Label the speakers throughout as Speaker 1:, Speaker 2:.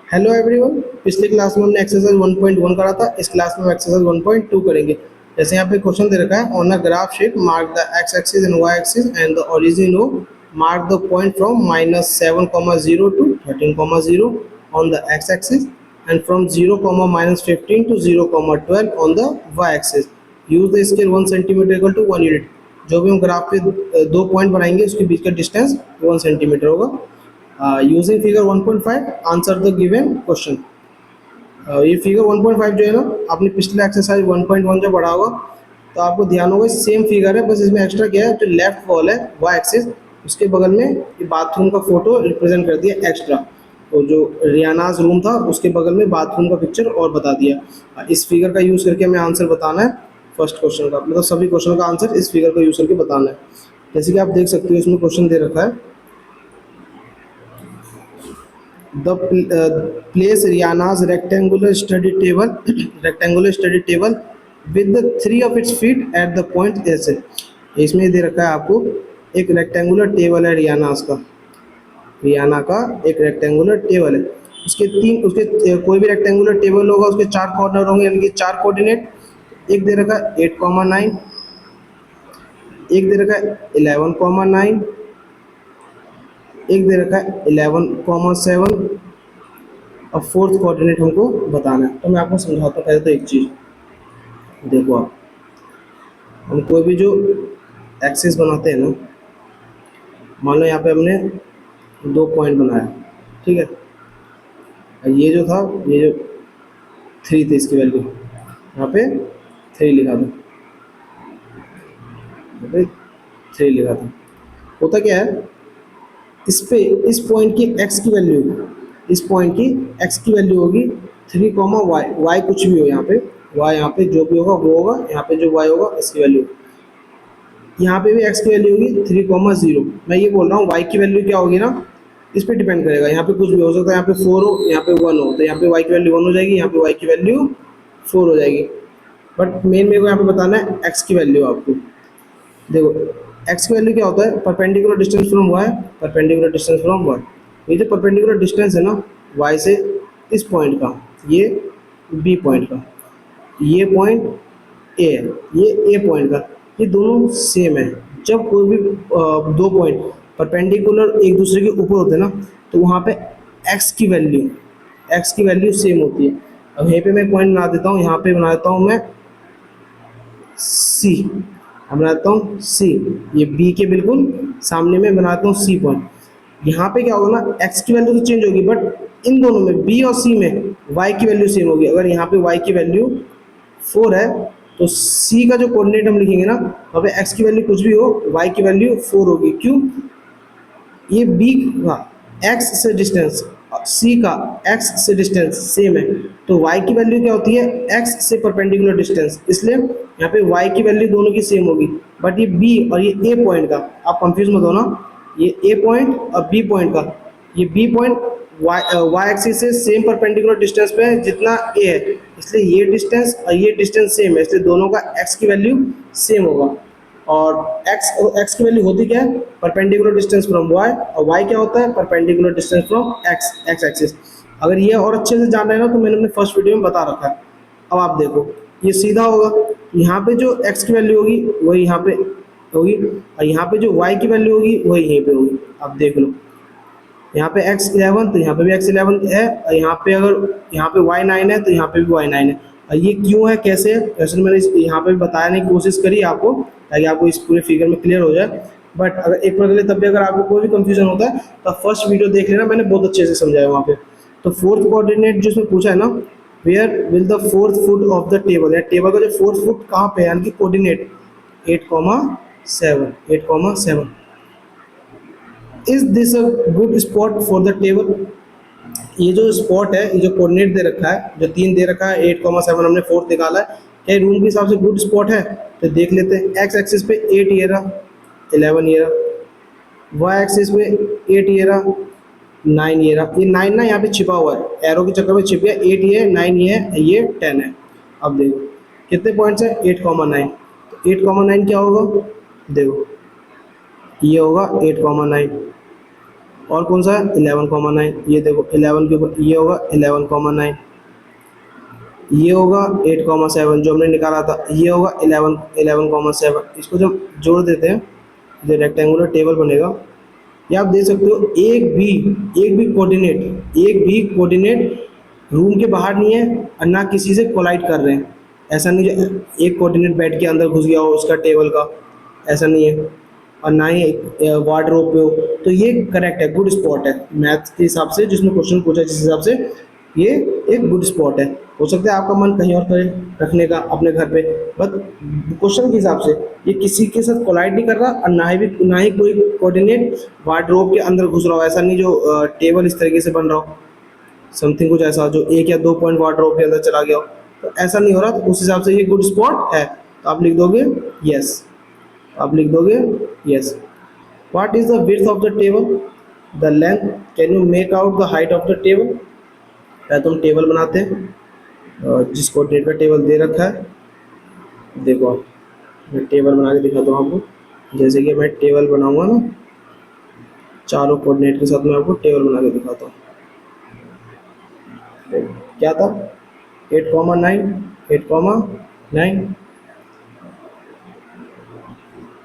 Speaker 1: Hello everyone. पिछले class में हमने एक्सरसाइज 1.1 करा था। इस क्लास में हम एक्सरसाइज 1.2 करेंगे। जैसे यहाँ पे क्वेश्चन दे रखा है, on a graph sheet mark the x axis and y axis and the origin O mark the point from -7,0 to 13,0 on the x axis and from 0, -15 to 0,12 on the y axis. Use the scale 1 centimetre equal to 1 unit. जो भी हम graph पे दो point बनाएंगे उसके बीच का distance 1 centimetre होगा। Using figure 1.5 answer the given question. ये फिगर 1.5 जो है ना, आपने पिछले एक्सरसाइज 1.1 जो पढ़ा होगा तो आपको ध्यान होगा सेम फिगर है, बस इसमें एक्स्ट्रा क्या है, जो लेफ्ट वॉल है वाई एक्सिस उसके बगल में ये बाथरूम का फोटो रिप्रेजेंट कर दिया एक्स्ट्रा। तो जो रियानाज रूम था उसके बगल में बाथरूम का पिक्चर और बता दिया। इस फिगर का यूज़ करके हमें आंसर बताना है फर्स्ट क्वेश्चन का, मतलब सभी क्वेश्चन का आंसर इस फिगर का यूज़ करके बताना है। जैसे कि आप देख सकते हो इसमें क्वेश्चन दे रखा है, the place Rihanna's rectangular study table with the three of its feet at the point S। इसमें दे रखा है आपको एक रेक्टेंगुलर टेबल है रियाना का एक रेक्टेंगुलर टेबल है। उसके कोई भी रेक्टेंगुलर टेबल होगा उसके चार कॉर्नर होंगे, यानी कि चार कोऑर्डिनेट। एक दे रखा है 8,9, एक दे रखा है 11,9, एक दे रखा है 11,7 और फोर्थ कोऑर्डिनेट हमको बताना है। तो मैं आपको समझाता हूँ। पहले तो एक चीज़ देखो, आप हम कोई भी जो एक्सिस बनाते हैं ना, मान लो यहाँ पे हमने दो पॉइंट बनाया, ठीक है। और ये जो था, ये जो 3 थी इसकी वैल्यू यहाँ पे 3 लिखा था, यहाँ पे 3 लिखा था। होता क्या है, इस पॉइंट की x की वैल्यू, इस पॉइंट की x की वैल्यू होगी 3, y कुछ भी हो, यहाँ पे y यहाँ पे जो भी होगा वो होगा, यहाँ पे जो y होगा इसकी वैल्यू, यहाँ पे भी x की वैल्यू होगी 3,0। मैं ये बोल रहा हूँ y की वैल्यू क्या होगी ना, इस पे डिपेंड करेगा। यहाँ पे कुछ भी हो सकता है, यहाँ पे 4 हो, यहाँ पे 1 हो, तो यहाँ पे y की वैल्यू 1 हो जाएगी, यहाँ पे y की वैल्यू 4 हो जाएगी। बट मेरे को यहाँ पे बताना है x की वैल्यू। आपको देखो x की वैल्यू क्या होता है, perpendicular distance from y, perpendicular distance from y। ये जो परपेंडिकुलर डिस्टेंस है ना y से इस पॉइंट का, ये b पॉइंट का, ये पॉइंट a है, ये a पॉइंट का, ये दोनों सेम है। जब कोई भी दो पॉइंट परपेंडिकुलर एक दूसरे के ऊपर होते हैं ना, तो वहाँ पे x की वैल्यू सेम होती है। अब यहीं पे मैं पॉइंट बना देता हूँ, यहाँ पे बना देता हूँ मैं C, अब बनाता हूँ C, ये B के बिल्कुल सामने में बनाता हूँ C पॉइंट। यहाँ पे क्या होगा ना, x की वैल्यू तो चेंज होगी, बट इन दोनों में B और C में y की वैल्यू सेम होगी। अगर यहाँ पे y की वैल्यू 4 है तो C का जो कोऑर्डिनेट हम लिखेंगे ना, वहाँ पे x की वैल्यू कुछ भी हो, y की वैल्यू 4 होगी। क्यों, ये B का x से डिस्टेंस, C का x से डिस्टेंस सेम है, तो y की वैल्यू क्या होती है, x से परपेंडिकुलर डिस्टेंस, इसलिए यहाँ पे y की वैल्यू दोनों की सेम होगी। बट ये B और ये A पॉइंट का, आप कंफ्यूज मत होना, ये A पॉइंट और B पॉइंट का, ये B पॉइंट y एक्सिस से सेम परपेंडिकुलर डिस्टेंस पे है जितना A है, इसलिए ये डिस्टेंस और ये डिस्टेंस सेम है, इसलिए दोनों का x की वैल्यू सेम होगा। और x की वैल्यू होती क्या है, परपेंडिकुलर डिस्टेंस फ्रॉम y, और y क्या होता है, perpendicular distance from x axis. अगर ये और अच्छे से जान रहे ना तो मैंने अपने फर्स्ट वीडियो में बता रखा है। अब आप देखो, ये सीधा होगा, यहाँ पे जो x की वैल्यू होगी वही यहाँ पे होगी, और यहाँ पे जो y की वैल्यू होगी वही यहीं पे होगी। आप देख लो, यहाँ पे x11 तो यहाँ पे भी x11 है, और यहाँ पे अगर यहाँ पे y9 है तो यहाँ पे भी y9 है। और ये क्यों है, कैसे है, वैसे मैंने यहाँ पे बताने की कोशिश करी आपको, ताकि आपको इस पूरे फिगर में क्लियर हो जाए। बट अगर एक बार के लिए तब भी अगर आपको कोई भी कंफ्यूजन होता है तो फर्स्ट वीडियो देख लेना, मैंने बहुत अच्छे से समझाया वहाँ पे। तो फोर्थ कोऑर्डिनेट जो इसमें पूछा है ना, where will the fourth foot of the table, या टेबल का जो फोर्थ फुट कहाँ पे है, यानी कि coordinate 8,7 is this a good spot for the table. ये जो स्पॉट है, ये जो कोऑर्डिनेट दे रखा है, जो 3 दे रखा है, 8,7 हमने 4 निकाला है, क्या रूम के हिसाब से गुड स्पॉट है, तो देख लेते हैं। एक्स एक्सिस पे 8 ये रहा, 11 ये रहा, वाई एक्सिस पे 8 ये रहा, 9 ये रहा। ये 9 ना यहाँ पे छिपा हुआ है, एरो के चक्कर में छिप गया। 8 ये है, 9 ये है, ये 10 है। अब देखो कितने पॉइंट्स है, 8,9, तो 8,9 क्या होगा, देखो ये होगा 8,9, और कौन सा है 11,9, ये देखो 11 के ऊपर ये होगा 11,9, ये होगा 8,7 जो हमने निकाला था, ये होगा 11,7। इसको जब जोड़ देते हैं जो रेक्टेंगुलर टेबल बनेगा, ये आप देख सकते हो एक भी कोऑर्डिनेट रूम के बाहर नहीं है और ना किसी से कोलाइड कर रहे हैं। ऐसा नहीं एक कोऑर्डिनेट बेड के अंदर घुस गया हो उसका टेबल का, ऐसा नहीं है। और ना ही वार्डरोब पे हो, तो ये करेक्ट है, गुड स्पॉट है मैथ के हिसाब से, जिसमें क्वेश्चन पूछा जिस हिसाब से, ये एक गुड स्पॉट है। हो सकता है आपका मन कहीं और करे रखने का अपने घर पे, बट क्वेश्चन के हिसाब से ये किसी के साथ कोलाइड नहीं कर रहा और ना ही कोई कोऑर्डिनेट वार्डरोब के अंदर घुस रहा हो। ऐसा नहीं जो टेबल इस तरीके से बन रहा हो, समथिंग कुछ ऐसा जो 1 या 2 पॉइंट वार्डरोब के अंदर चला गया हो, तो ऐसा नहीं हो रहा। तो उस हिसाब से ये गुड स्पॉट है, तो आप लिख दोगे यस, आप लिख दोगे yes. What is the width of the table, the length, can you make out the height of the table. पहले तो हम टेबल बनाते हैं, जिस कोऑर्डिनेट का टेबल दे रखा है, देखो आप, मैं टेबल बना के दिखाता हूँ आपको। जैसे कि मैं टेबल बनाऊंगा ना, चारों कोऑर्डिनेट के साथ मैं आपको टेबल बना के दिखाता हूँ। क्या था 8,9, 8,9,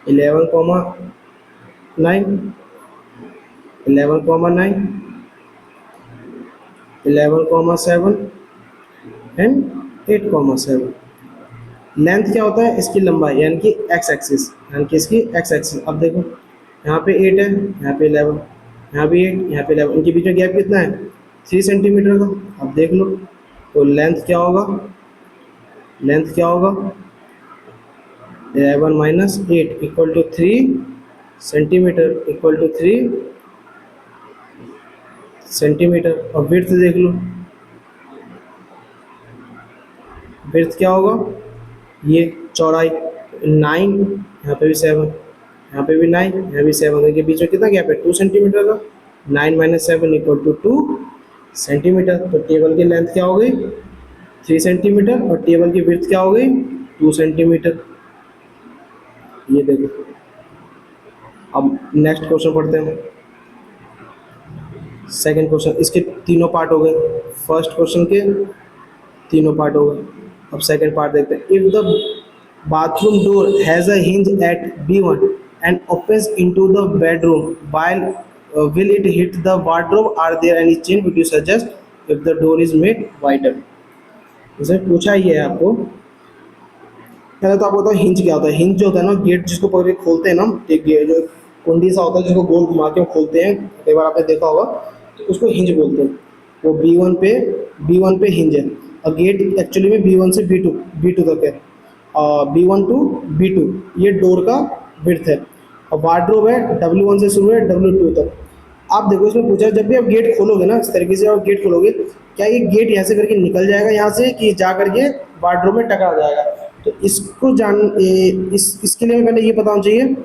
Speaker 1: 11,9, 11,9, 11,7 एंड 8,7। लेंथ क्या होता है, इसकी लंबाई, यानी कि एक्स एक्सिस, यानी कि इसकी एक्स एक्सिस। अब देखो यहाँ पे 8 है, यहाँ पे 11, यहाँ भी 8, यहाँ पे 11, इनके बीच में गैप कितना है 3 सेंटीमीटर का। अब देख लो, तो लेंथ क्या होगा, लेंथ क्या होगा 11 minus 8 equal to 3 centimetre, equal to 3 centimetre. और विड्थ देख लो, विड्थ क्या होगा, ये चौड़ाई 9, यहाँ पे भी 7, यहाँ पे भी 9, यहाँ भी 7, इनके बीच में कितना गैप है 2 सेंटीमीटर का। 9 माइनस 7 इक्वल टू 2 सेंटीमीटर। तो टेबल की लेंथ क्या हो गई 3 सेंटीमीटर और टेबल की विड्थ क्या हो गई 2 सेंटीमीटर। ये देखो, अब नेक्स्ट क्वेश्चन पढ़ते हैं। सेकंड क्वेश्चन, इसके तीनों पार्ट हो गए, फर्स्ट क्वेश्चन के तीनों पार्ट हो गए। अब सेकंड पार्ट देखते हैं। If the bathroom door has a hinge at B1 and opens into the bedroom, while will it hit the wardrobe? Are there any change would you suggest if the door is made wider? जैसे पूछा ही है आपको। पहले तो आपको बताओ hinge क्या होता है। हिंज जो होता है ना, गेट जिसको पकड़ के खोलते हैं ना, एक गेट जो कुंडी सा होता है जिसको गोल घुमा के खोलते हैं, कई बार आपने देखा होगा, तो उसको हिंज बोलते हैं। वो B1 पे हिंज है, और गेट एक्चुअली में B1 से B2 तक है, और B1 टू B2 ये डोर का विड्थ है, और वार्डरोब है W1 से शुरू है W2 तक। आप देखो इसमें पूछा है, जब भी आप गेट खोलोगे ना, इस तरीके से आप गेट खोलोगे, क्या ये गेट यहाँ से करके निकल जाएगा यहाँ से, कि जा करके वार्डरोब में टकरा जाएगा। तो इसको इसके लिए पहले ये पता होना चाहिए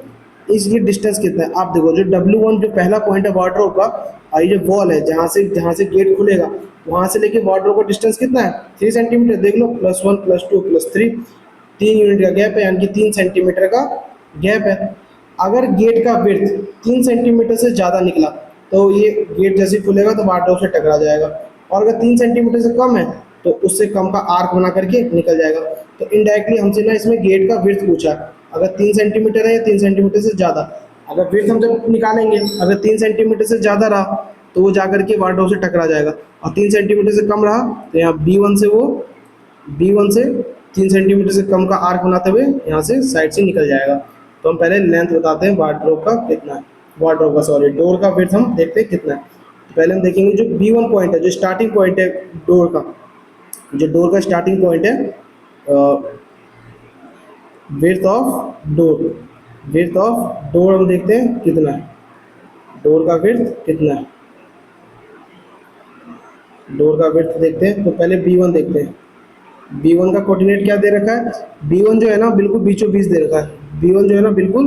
Speaker 1: इसकी डिस्टेंस कितना है। आप देखो जो W1 जो पहला पॉइंट है वार्डरोब का, और ये जो वॉल है जहाँ से गेट खुलेगा, वहाँ से लेके वार्डरोब का डिस्टेंस कितना है 3 सेंटीमीटर। देख लो, +1 +2 +3, 3 यूनिट का गैप है, यानी कि 3 सेंटीमीटर का गैप है। अगर गेट का विड्थ 3 सेंटीमीटर से ज़्यादा निकला, तो ये गेट जैसे खुलेगा तो वार्डरोब से टकरा जाएगा, और अगर 3 सेंटीमीटर से कम है तो उससे कम का आर्क बना करके निकल जाएगा। तो इनडायरेक्टली हमसे ना इसमें गेट का विड्थ पूछा, अगर 3 सेंटीमीटर है या 3 सेंटीमीटर से ज़्यादा। अगर विड्थ हम जब निकालेंगे, अगर 3 सेंटीमीटर से ज़्यादा रहा तो वो जा करके वार्डरोब से टकरा जाएगा, और 3 सेंटीमीटर से कम रहा तो यहाँ B1 से 3 सेंटीमीटर से कम का आर्क बनाते हुए यहाँ से साइड से निकल जाएगा। तो हम पहले लेंथ बताते हैं वार्डरोब का कितना है, डोर का विड्थ हम देखते हैं कितना है। तो पहले हम देखेंगे जो B1 पॉइंट है, जो स्टार्टिंग पॉइंट है डोर का, जो डोर का स्टार्टिंग पॉइंट है, विड्थ ऑफ डोर हम देखते हैं कितना है, डोर का विड्थ कितना है, डोर का विड्थ देखते हैं। तो पहले B1 देखते हैं। B1 का कोऑर्डिनेट क्या दे रखा है, B1 जो है ना बिल्कुल बीचों बीच दे रखा है, B1 जो है ना बिल्कुल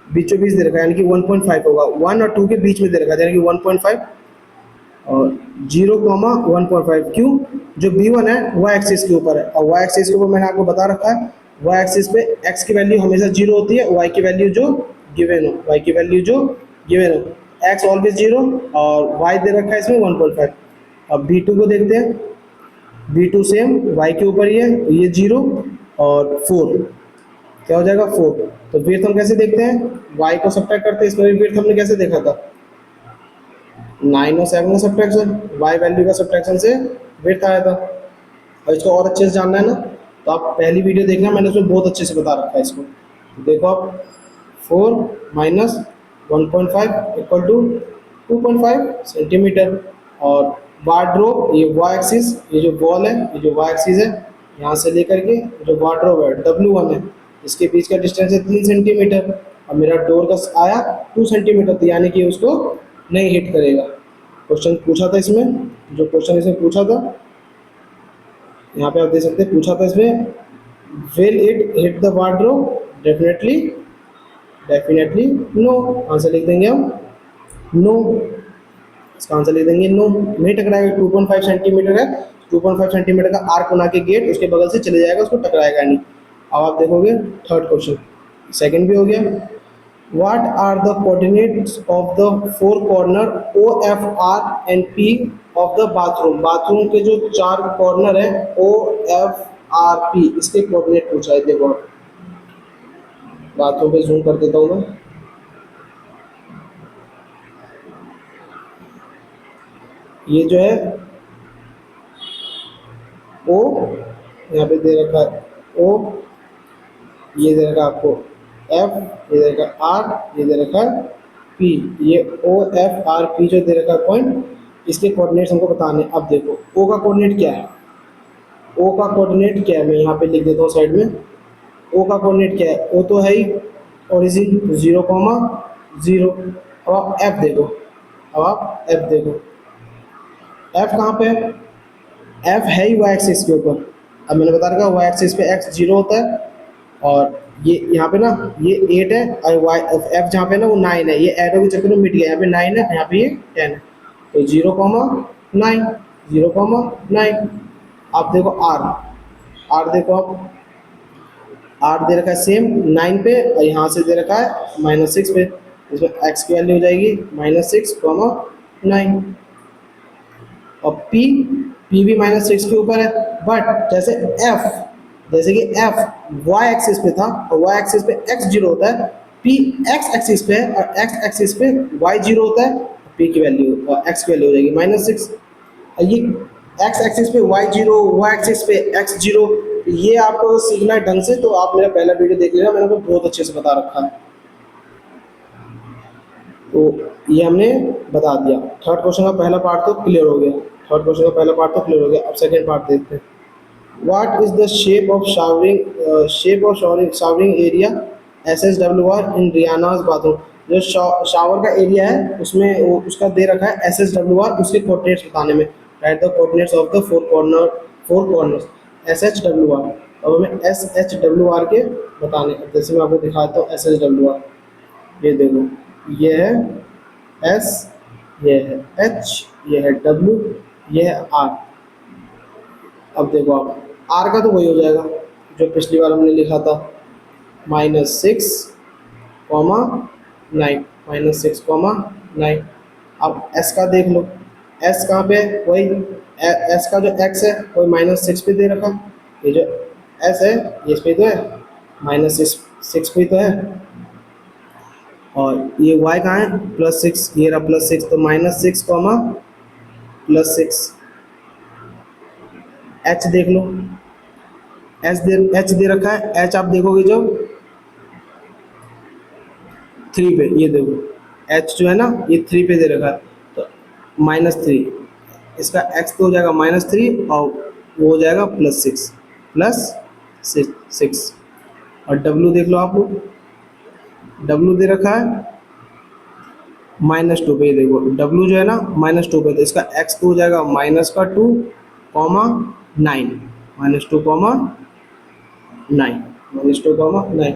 Speaker 1: बीचों बीच दे रखा है, यानी कि 1.5 होगा, 1 और 2 के बीच में दे रखा है, यानी कि 1.5 और 0,1.5। क्यों, जो B1 है y एक्सिस के ऊपर है, और y एक्सिस के ऊपर मैंने आपको बता रखा है, y एक्सिस पे x की वैल्यू हमेशा 0 होती है, y की वैल्यू जो गिवन हो, एक्स ऑलवेज जीरो और वाई दे रखा है इसमें 1.5। अब बी टू को देखते हैं, बी टू सेम वाई के ऊपर ही है, तो ये जीरो और 4 क्या हो जाएगा 4। तो विड्थ हम कैसे देखते हैं, वाई को सब्ट्रैक्ट करते हैं, इसमें भी विड्थ हमने कैसे देखा था 9 और 7 का सब्ट्रैक्शन, वाई वैल्यू का सब्ट्रैक्शन से विड्थ आया था। और इसको और अच्छे से जानना है ना तो आप पहली वीडियो देखना, मैंने उसमें बहुत अच्छे से बता रखा है इसको। देखो आप 4 माइनस 1.5 इक्वल टू 2.5 सेंटीमीटर। और वार्डरोब ये वाई एक्सिस, ये जो वॉल है, ये जो वाई एक्सिस है, यहाँ से लेकर के जो वार्डरोब है W1 है, इसके बीच का डिस्टेंस है 3 सेंटीमीटर। और मेरा डोर का आया 2 सेंटीमीटर, तो यानी कि उसको नहीं हिट करेगा। क्वेश्चन पूछा था इसमें, जो क्वेश्चन इसमें पूछा था यहाँ पे आप देख सकते हैं, पूछा था इसमें will it hit the wardrobe, definitely definitely no. Answer लिख देंगे हम नो, इसका आंसर लिख देंगे नो, नहीं टकराएगा। 2.5 सेंटीमीटर है, 2.5 सेंटीमीटर का आर्क बना के गेट उसके बगल से चले जाएगा, उसको टकराएगा नहीं। अब आप देखोगे थर्ड क्वेश्चन, सेकंड भी हो गया। What are the coordinates of the four corner O, F, R and P of the bathroom? Bathroom के जो 4 कॉर्नर है O, F, R, P, इसके कोऑर्डिनेट पूछा है। देखो बाथरूम पे जूम कर देता हूँ मैं, ये जो है O यहाँ पे दे रखा है O, ये दे रखा है आपको F, ये दे रखा है R, ये दे रखा है P। ये O, F, R, P जो दे रखा है पॉइंट, इसके कोऑर्डिनेट्स हमको बताने। अब देखो O का कोऑर्डिनेट क्या है, O का कोऑर्डिनेट क्या है, मैं यहाँ पे लिख देता हूँ साइड में। O का कोऑर्डिनेट क्या है, O तो है ही ओरिजिन 0,0। अब आप F देखो, अब आप F देखो, F कहाँ पे है, F है ही वाई एक्सिस के ऊपर। अब मैंने बता रखा वाई एक्सिस पे x 0 होता है, और ये यहाँ पे ना ये 8 है, और वाई F जहाँ पे ना वो 9 है, ये एरो के चक्कर में मिट गया, यहाँ पे 9 है, यहाँ पे ये 10 है, तो 0,9 0,9। आप देखो R देखो, आप R दे रखा है सेम 9 पे, और यहाँ से दे रखा है -6 पे, इसमें x की वैल्यू हो जाएगी -6,9। और P भी -6 के ऊपर है, बट जैसे कि F y एक्सिस पे था, और y एक्सिस पे x 0 होता है, P x एक्सिस पे है और x एक्सिस पे y 0 होता है, P की वैल्यू और x की वैल्यू हो जाएगी -6। और ये x एक्सिस पे y 0, y एक्सिस पे x 0, ये आपको सीखना है ढंग से, तो आप मेरा पहला वीडियो देख लेना, मैंने आपको बहुत अच्छे से बता रखा है। तो ये हमने बता दिया। थर्ड क्वेश्चन का पहला पार्ट तो क्लियर हो गया, अब सेकंड पार्ट देखते हैं। What is the shape of showering area SSWR in Rihanna's bathroom? जो शावर का एरिया है उसमें उसका दे रखा है SSWR, उसके कोऑर्डिनेट्स बताने में। Right the coordinates of the four corners SHWR। अब हमें SHWR के बताने, जैसे मैं आपको दिखाता हूँ SHWR। ये देखो, ये है S, ये है H, ये है W, ये है R। अब देखो आप R का तो वही हो जाएगा जो पिछली बार हमने लिखा था, -6,9 -6,9। अब S का देख लो, S कहाँ पे है, वही S का जो X है वही -6 पे दे रखा, ये जो S है ये इस पे तो है -6 पे तो है, और ये Y कहाँ है +6, ये रहा +6, तो -6, +6। H देख लो, H दे रखा है, H आप देखोगे जो 3 पे, ये देखो H जो है ना ये 3 पे दे रखा है, तो -3, इसका X तो हो जाएगा -3 और वो हो जाएगा +6। और W देख लो आप लोग, W दे रखा है -2 पे, ये देखो W जो है ना -2 पे, तो इसका X तो हो जाएगा -2, -2,9।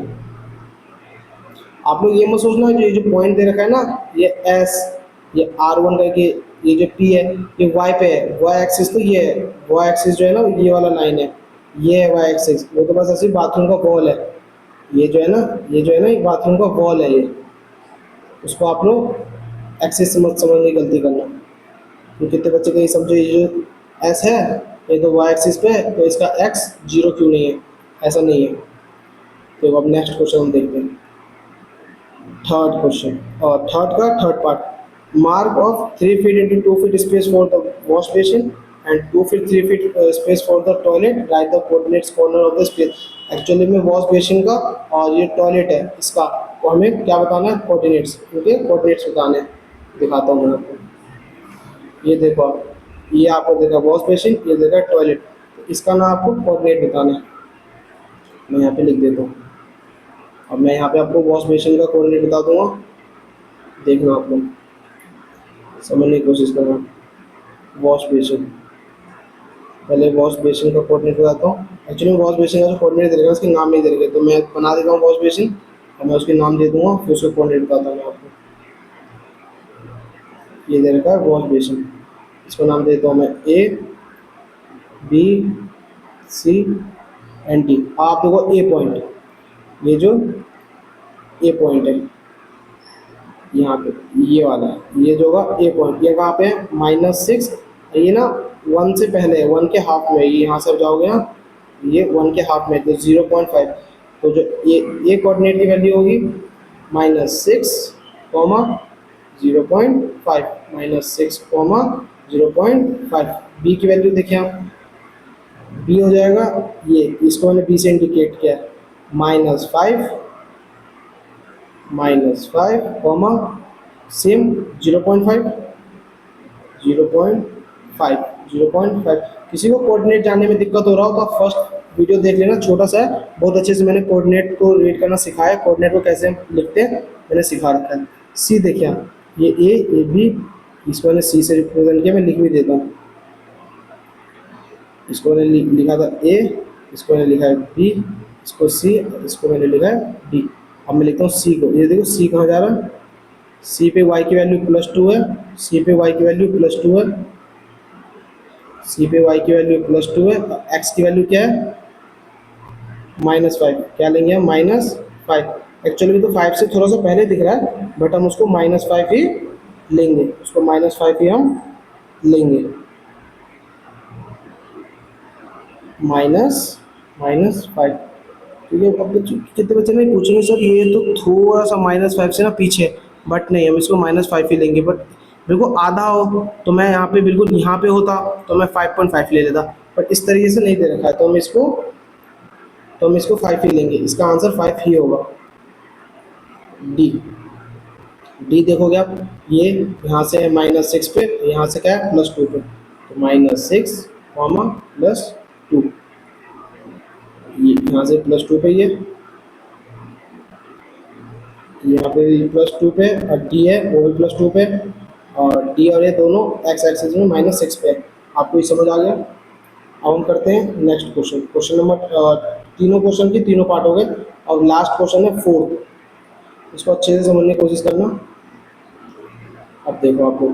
Speaker 1: आप लोग ये मत सोचना जो ये जो पॉइंट दे रखा है ना, ये S, ये R1 करके, ये जो P है ये Y पे है, Y एक्सिस तो ये है, Y एक्सिस जो है ना ये वाला लाइन है, ये है Y एक्सिस, वो तो बस ऐसे बाथरूम का वॉल है, ये जो है ना ये बाथरूम का वॉल है, ये उसको आप लोग एक्सिस समझने की गलती करना। तो कितने बच्चे कहीं समझो, ये जो एस है ये तो वाई एक्सिस पे है, तो इसका एक्स जीरो क्यों नहीं है, ऐसा नहीं है। तो अब नेक्स्ट क्वेश्चन हम देखते हैं, थर्ड क्वेश्चन, और थर्ड का third part, mark of 3 feet into 2 feet space for the wash basin and 2 feet 3 feet space for the toilet, right the coordinates corner of the space. Actually में wash basin का और ये toilet है इसका, तो हमें क्या बताना है, कोऑर्डिनेट्स, ओके कोऑर्डिनेट्स बताने हैं। दिखाता हूँ मैं आपको, ये देखो आप, ये आपको देखा वॉश बेसिन, ये देखा टॉयलेट, तो इसका ना आपको कोऑर्डिनेट बताना है। मैं यहाँ पे लिख देता हूँ। अब मैं यहाँ पे आपको वॉश बेसिन का कोऑर्डिनेट बता दूंगा, देखना आप लोग समझने की कोशिश करना। वॉश बेसिन, पहले वॉश बेसिन का कोऑर्डिनेट बताता हूँ। एक्चुअली वॉश बेसिन का जो कोऑर्डिनेट दे रखा है उसके नाम नहीं दे रखे, तो मैं बना देता हूँ वॉश बेसिन और मैं उसके नाम दे दूंगा, फिर उसका कोऑर्डिनेट बताता हूँ मैं आपको। ये दे रखा है वॉश बेसिन, इसका नाम देता हूँ मैं A B C and D. आप देखो ए पॉइंट, ये जो ए पॉइंट है यहाँ पे, ये वाला है, ये जो होगा ए पॉइंट, ये कहाँ पे है -6, ये ना 1 से पहले है, 1 के हाफ में, ये यहाँ से जाओगे ना, ये 1 के हाफ में, तो 0.5, तो जो ये कोऑर्डिनेट की वैल्यू होगी -6, 0.5, -6, 0.5। बी की वैल्यू देखिए आप, बी हो जाएगा ये, इसको मैंने बी से इंडिकेट किया है, -5, सेम 0.5, 0.5। किसी को कोऑर्डिनेट जानने में दिक्कत हो रहा हो तो आप फर्स्ट वीडियो देख लेना, छोटा सा है, बहुत अच्छे से मैंने कोऑर्डिनेट को रीड करना सिखाया, कोऑर्डिनेट को कैसे हम लिखते हैं मैंने सिखा रखा है। सी देखिए आप, ये ए बी, इसको मैंने सी से रिप्रेजेंट किया, मैं लिख भी देता हूँ। इसको मैंने लिखा था ए, इसको मैंने लिखा है बी, इसको सी, इसको मैंने लिखा है डी। अब मैं लिखता हूँ सी को, ये देखो सी कहाँ जा रहा है, सी पे वाई की वैल्यू +2 है, सी पे वाई की वैल्यू +2 है, सी पे वाई की वैल्यू +2 है, एक्स की वैल्यू क्या है -5, क्या लेंगे हम -5। एक्चुअली तो 5 से थोड़ा सा पहले दिख रहा है, बट हम उसको -5 ही लेंगे, उसको -5 ही हम लेंगे, -5। ठीक है। अब कितने बच्चे नहीं पूछेंगे सर ये तो थोड़ा सा -5 से ना पीछे, बट नहीं हम इसको -5 ही लेंगे, बट बिल्कुल आधा हो तो मैं यहाँ पे बिल्कुल यहाँ पे होता तो मैं 5.5 ले लेता, बट इस तरीके से नहीं दे रखा है तो हम इसको 5 ही लेंगे, इसका आंसर 5 ही होगा। डी देखोगे आप, ये यहाँ से -6 पे, यहाँ से क्या है +2 पे, तो -6, +2, ये यहाँ से +2 पे, ये यहाँ पे +2 पे, और डी है वो भी +2 पे, और डी और ये दोनों एक्स एक्सिस में -6 पे। आपको ये समझ आ गया। अब हम करते हैं नेक्स्ट क्वेश्चन, क्वेश्चन नंबर, तीनों क्वेश्चन की तीनों पार्ट हो गए, और लास्ट क्वेश्चन है 4, इसको अच्छे से समझने की कोशिश करना। अब देखो आपको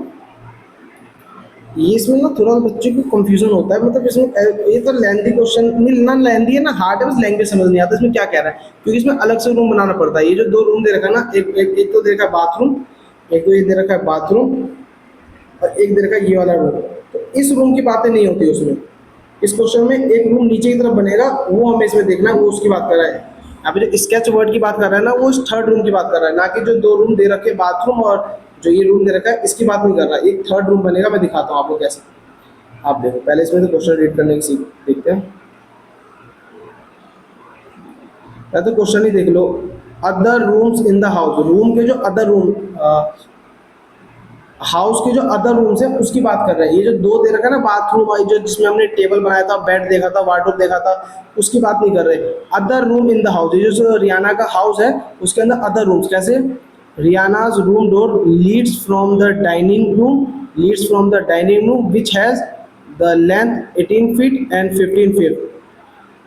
Speaker 1: ये इसमें ना थोड़ा बच्चों को कंफ्यूजन होता है, मतलब इसमें ये तो लेंथी क्वेश्चन ना, लेंथी है ना हार्ड है, बस लैंग्वेज समझ नहीं आता इसमें क्या कह रहा है, क्योंकि इसमें अलग से रूम बनाना पड़ता है। ये जो 2 रूम दे रखा है ना, एक तो दे रखा है बाथरूम, एक तो ये दे रखा है बाथरूम, और एक दे रखा है ये वाला रूम, तो इस रूम की बातें नहीं होती उसमें। इस क्वेश्चन में एक रूम नीचे की तरफ बनेगा, वो हमें इसमें देखना है, वो उसकी बात कर रहा है। अभी जो स्केच वर्ड की बात कर रहा है ना, वो इस थर्ड रूम की बात कर रहा है, ना कि जो 2 रूम दे रखे बाथरूम और जो ये रूम दे रखा है इसकी बात नहीं कर रहा है। एक थर्ड रूम बनेगा, मैं दिखाता हूँ आपको कैसे। आप देखो पहले इसमें तो क्वेश्चन रीड करने की सीख देखते हैं, या तो क्वेश्चन ही देख लो। Other rooms in the house, room के जो अदर रूम, हाउस के जो अदर रूम्स हैं उसकी बात कर रहे हैं। ये जो 2 दे रखा है ना बाथरूम, जो जिसमें हमने टेबल बनाया था, बेड देखा था, वार्डरोब देखा था, उसकी बात नहीं कर रहे। Other room in the house, ये जो रियाना का हाउस है उसके अंदर अदर रूम्स, कैसे Riana's room door leads from the dining room which has the length 18 feet and 15 feet,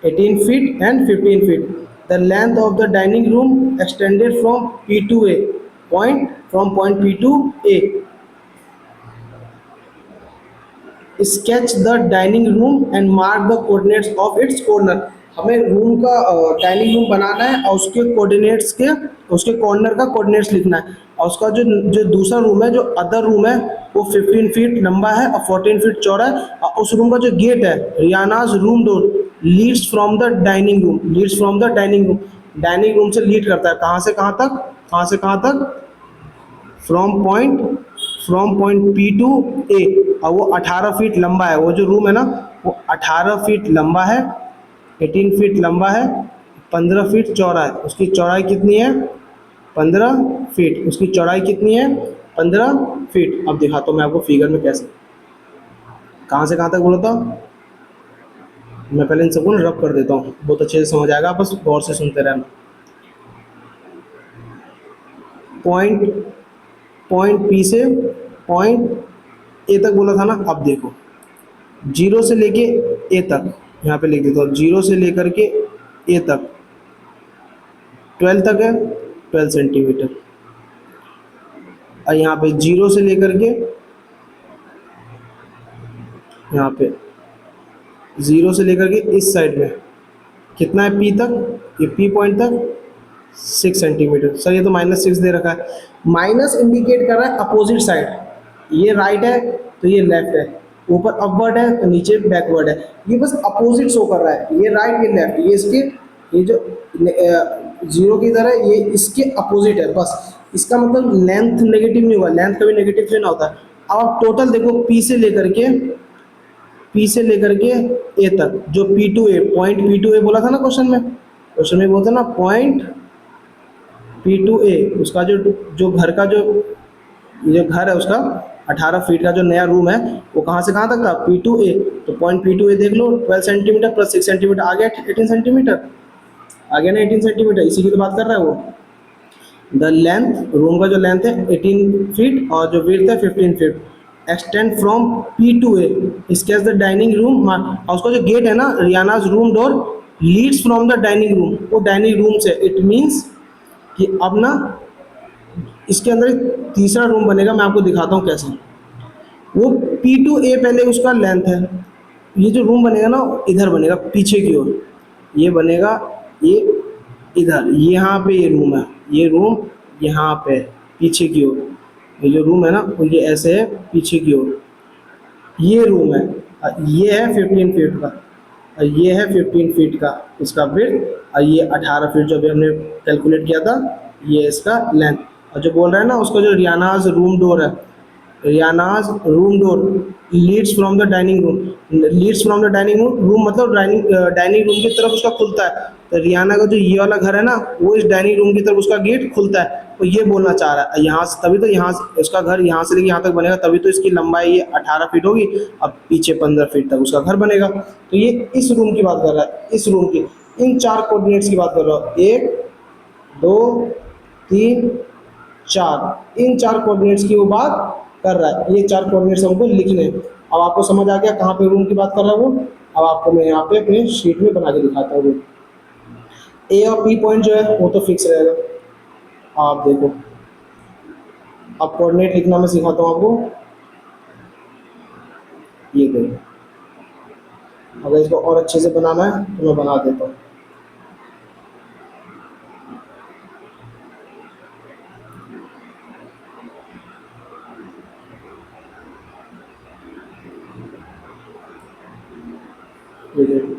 Speaker 1: 18 feet and 15 feet. The length of the dining room extended from P to A point, from point P to A. Sketch the dining room and mark the coordinates of its corner. हमें room का dining room बनाना है और उसके coordinates के, उसके corner का coordinates लिखना है, और उसका जो जो दूसरा रूम है, जो अदर रूम है, वो 15 फीट लंबा है और 14 फीट चौड़ा है, और उस रूम का जो गेट है, Riana's room door leads from the dining room, leads from the dining room, dining room से लीड करता है, कहाँ से कहाँ तक, कहाँ से कहाँ तक, फ्रॉम पॉइंट पी टू ए, और वो 18 फीट लंबा है, वो जो रूम है ना वो 18 फीट लंबा है, 18 फीट लंबा है, 15 फीट चौड़ा है, उसकी चौड़ाई कितनी है, 15 फीट, उसकी चौड़ाई कितनी है, 15 फीट। अब दिखाता हूँ मैं आपको फिगर में कैसे, कहाँ से कहाँ तक बोला था, मैं पहले इन सबको रब कर देता हूँ, बहुत अच्छे से समझ आएगा, आप बस गौर से सुनते रहना। पॉइंट पॉइंट पी से पॉइंट ए तक बोला था ना, अब देखो जीरो से लेके ए तक, यहाँ पे लिख देता हूँ, जीरो से लेकर के ए तक 12 तक है, 12 सेंटीमीटर, और यहाँ पे जीरो से लेकर के, यहाँ पे जीरो से लेकर के इस साइड में कितना है पी तक, ये पी पॉइंट तक 6 सेंटीमीटर। सर ये तो -6 दे रखा है, माइनस इंडिकेट कर रहा है अपोजिट साइड, ये राइट है तो ये लेफ्ट है, ऊपर अपवर्ड है तो नीचे बैकवर्ड है, ये बस अपोजिट शो कर रहा है, ये राइट ये लेफ्ट, ये इसके, ये जो जीरो की तरह ये इसके अपोजिट है, बस इसका मतलब लेंथ नेगेटिव नहीं हुआ, लेंथ कभी नेगेटिव से ना होता है। अब आप टोटल देखो पी से लेकर के ए तक, जो P to A, point P to A बोला था ना क्वेश्चन में बोलता ना पॉइंट पी टू ए, उसका जो जो घर का जो घर है उसका 18 फीट का जो नया रूम है वो कहाँ से कहाँ तक था, पी टू ए, तो पॉइंट पी टू ए देख लो, 12 सेंटीमीटर प्लस 6 सेंटीमीटर आ गया 18 सेंटीमीटर, आ गया ना 18 सेंटीमीटर, इसी की तो बात कर रहा है वो। द लेंथ, रूम का जो लेंथ है 18 फीट और जो विड्थ है 15 feet, extend from P to A, इसके द डाइनिंग रूम, और उसका जो गेट है ना, Riana's room door leads from the dining room, वो डाइनिंग रूम से, इट मीन्स कि अब ना इसके अंदर एक तीसरा रूम बनेगा, मैं आपको दिखाता हूँ कैसे। वो पी टू ए पहले उसका लेंथ है, ये जो रूम बनेगा ना इधर बनेगा पीछे की ओर, ये बनेगा ये इधर, यहाँ पे ये रूम है, ये रूम यहाँ पे पीछे की ओर, ये जो रूम है ना वो ये ऐसे है पीछे की ओर, ये रूम है, ये है 15 फीट का, और ये है 15 फीट का इसका विड्थ, और ये 18 फीट जो अभी हमने कैलकुलेट किया था, ये इसका लेंथ। और जो बोल रहा है ना उसका जो रियानाज रूम डोर है, Riana's room door leads from the dining room, leads from the dining room, room मतलब डाइनिंग रूम की तरफ उसका खुलता है, तो रियाना का जो ये वाला घर है ना वो इस डाइनिंग रूम की तरफ उसका गेट खुलता है, तो ये बोलना चाह रहा है यहाँ से, तभी तो यहाँ से उसका घर यहाँ से लेके यहाँ तक बनेगा, तभी तो इसकी लंबाई ये 18 फीट होगी, अब पीछे 15 फीट तक उसका घर बनेगा। तो ये इस रूम की बात कर रहा है, इस रूम की इन 4 कोऑर्डिनेट्स की बात कर रहा हूँ, 1 2 3 4, इन 4 कोऑर्डिनेट्स की वो बात कर रहा है, ये 4 कोऑर्डिनेट्स हमको लिखने हैं। अब आपको समझ आ गया कहाँ पे रूम की बात कर रहा है वो। अब आपको मैं यहाँ पे अपने शीट में बना के दिखाता हूँ। ए और बी पॉइंट जो है वो तो फिक्स रहेगा, आप देखो। अब कोऑर्डिनेट लिखना मैं सिखाता हूँ आपको, ये देखो, अगर इसको और अच्छे से बनाना है तो मैं बना देता हूँ। ये देखो,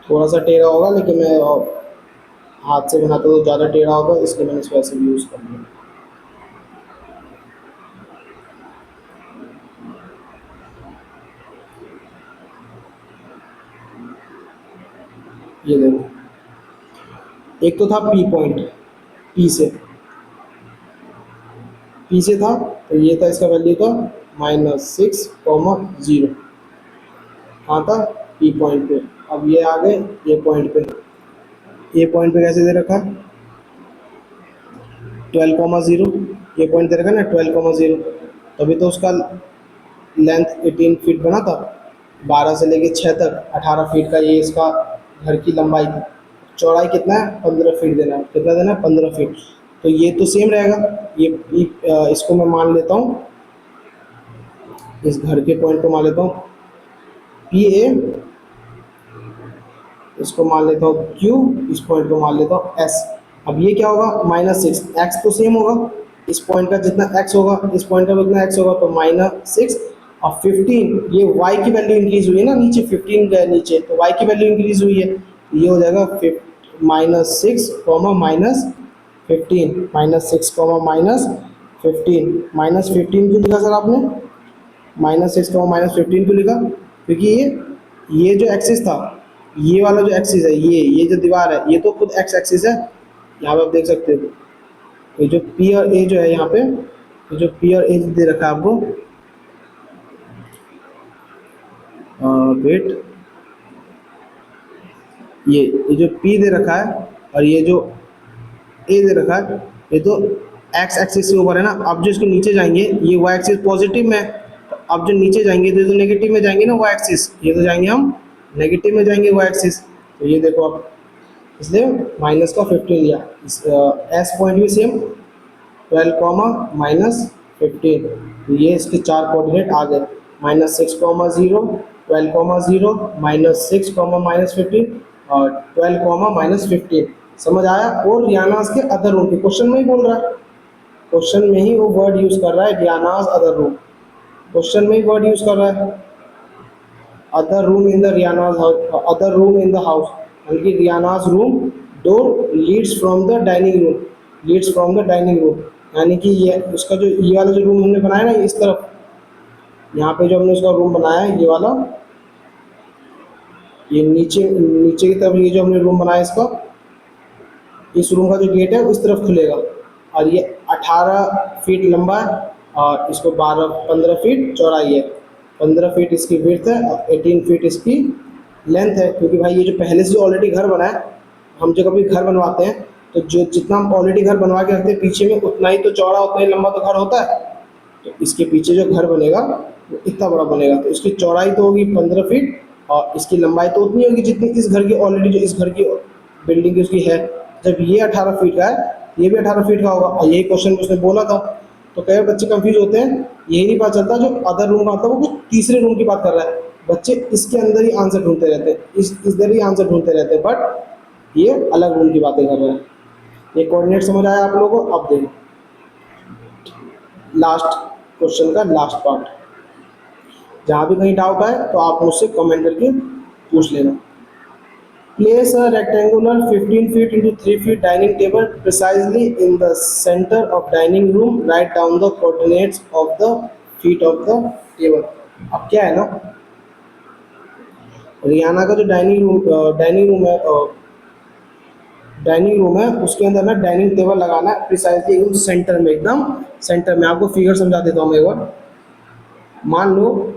Speaker 1: थोड़ा सा टेढ़ा होगा, लेकिन मैं हाथ से बनाता तो ज़्यादा टेढ़ा होगा, इसलिए मैंने इसको ऐसे यूज़ कर लिया। ये देखो, एक तो था पी पॉइंट, पी से था, तो ये था इसका वैल्यू था -6,0, कहाँ था, पी पॉइंट पे। अब ये आ गए ये पॉइंट पे, ये पॉइंट पे कैसे दे रखा है 12,0, ये पॉइंट दे रखा है ना 12,0, तभी तो उसका लेंथ 18 फीट बना था, 12 से लेके 6 तक 18 फीट का ये इसका घर की लंबाई थी, चौड़ाई कितना है 15 फीट देना है, कितना देना है 15 फीट। तो ये तो सेम रहेगा, इसको मैं मान लेता हूँ, इस घर के पॉइंट को मान लेता हूँ पी ए, इसको मान लेता हूँ क्यू, इस पॉइंट को मान लेता हूँ एस। अब ये क्या होगा -6, एक्स तो सेम होगा, इस पॉइंट का जितना एक्स होगा इस पॉइंट का जितना एक्स होगा, तो -6 और 15, ये वाई की वैल्यू इंक्रीज हुई है ना, नीचे 15 गया नीचे, तो वाई की वैल्यू इंक्रीज हुई है, तो ये हो जाएगा -6, -15, -6, -15 क्यों लिखा सर आपने, -6, -15 क्यों लिखा, क्योंकि ये जो एक्सिस था, ये वाला जो एक्सिस है, ये जो दीवार है, ये तो खुद एक्स एक्सिस है, यहाँ पे आप देख सकते हो। ये जो पी और ए जो है यहाँ पे, ये जो पी और ए दे रखा है आपको, वेट, ये जो पी दे रखा है और ये जो ए दे रखा है, ये तो एक्स एक्सिस के ऊपर है ना। अब जो इसके नीचे जाएंगे, ये वाई एक्सिस पॉजिटिव में है, तो अब जो नीचे जाएंगे तो ये तो नेगेटिव में जाएंगे ना वाई एक्सिस, ये तो जाएंगे हम नेगेटिव में जाएंगे वाई एक्सिस। तो ये देखो आप, इसलिए माइनस का 15 लिया। एस पॉइंट भी सेम 12, -15, तो ये इसके 4 कोऑर्डिनेट आ गए, -6, 0, 12, 0, -6, -15 और 12, -15। समझ आया। और रियानास के अदर रूम के क्वेश्चन में ही बोल रहा है, क्वेश्चन में ही वो वर्ड यूज कर रहा है, रियानास अदर रूम, क्वेश्चन में ही वर्ड यूज कर रहा है, other room in the Riana's house, other room in the house, बल्कि Riana's room door leads from the dining room, leads from the dining room, यानी कि ये उसका जो ये वाला जो रूम हमने बनाया ना इस तरफ, यहाँ पे जो हमने उसका रूम बनाया है ये वाला, ये नीचे नीचे की तरफ ये जो हमने रूम बनाया इसका, इस रूम का जो गेट है उस तरफ खुलेगा, और ये 18 फीट लंबा है और इसको 15 फीट चौड़ाई है, 15 फीट इसकी विड्थ है और 18 फीट इसकी लेंथ है। क्योंकि भाई ये जो पहले से जो ऑलरेडी घर बना है, हम जो कभी घर बनवाते हैं तो जो जितना हम ऑलरेडी घर बनवा के रखते हैं पीछे में, उतना ही तो चौड़ा उतना ही लंबा तो घर होता है। तो इसके पीछे जो घर बनेगा वो इतना बड़ा बनेगा, तो इसकी चौड़ाई तो होगी 15 फीट और इसकी लंबाई तो उतनी होगी जितनी इस घर की ऑलरेडी जो इस घर की बिल्डिंग की उसकी है। जब ये 18 फीट का है, ये भी 18 फीट का होगा, और यही क्वेश्चन उसने बोला था। तो कई बच्चे कंफ्यूज होते हैं, यही नहीं पता चलता जो अदर रूम का मतलब वो कुछ तीसरे रूम की बात कर रहा है, बच्चे इसके अंदर ही आंसर ढूंढते रहते हैं, इधर ही आंसर ढूंढते रहते हैं, बट ये अलग रूम की बातें कर रहे हैं। ये कोऑर्डिनेट समझ आया आप लोगों को। अब देखो लास्ट क्वेश्चन का लास्ट पार्ट, जहाँ भी कहीं डाउट आए तो आप मुझसे कमेंट करके पूछ लेना। Place a rectangular 15 feet into 3 feet dining table precisely in the center of dining room. Write down the coordinates of the feet of the table. अब क्या है ना, रियाना का जो डाइनिंग रूम है उसके अंदर ना डाइनिंग टेबल लगाना है प्रिसाइजली एकदम सेंटर में, एकदम सेंटर में। आपको फिगर समझा देता हूँ मैं एक बार। मान लो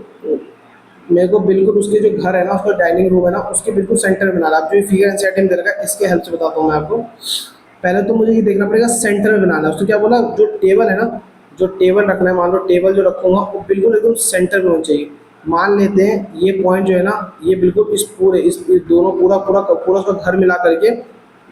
Speaker 1: मेरे को बिल्कुल उसके जो घर है ना, उसका डाइनिंग रूम है ना, उसके बिल्कुल सेंटर में बनाना। आप जो फिगर एंड सेटिंग दे रखा है इसके हेल्प से बताता हूँ मैं आपको। पहले तो मुझे ये देखना पड़ेगा सेंटर में बनाना है। उसको क्या बोला, जो टेबल है ना, जो टेबल रखना है, मान लो टेबल जो रखूँगा वो बिल्कुल एकदम सेंटर में होना चाहिए। मान लेते हैं ये पॉइंट जो है ना, ये बिल्कुल इस दोनों पूरा उसका घर मिला करके,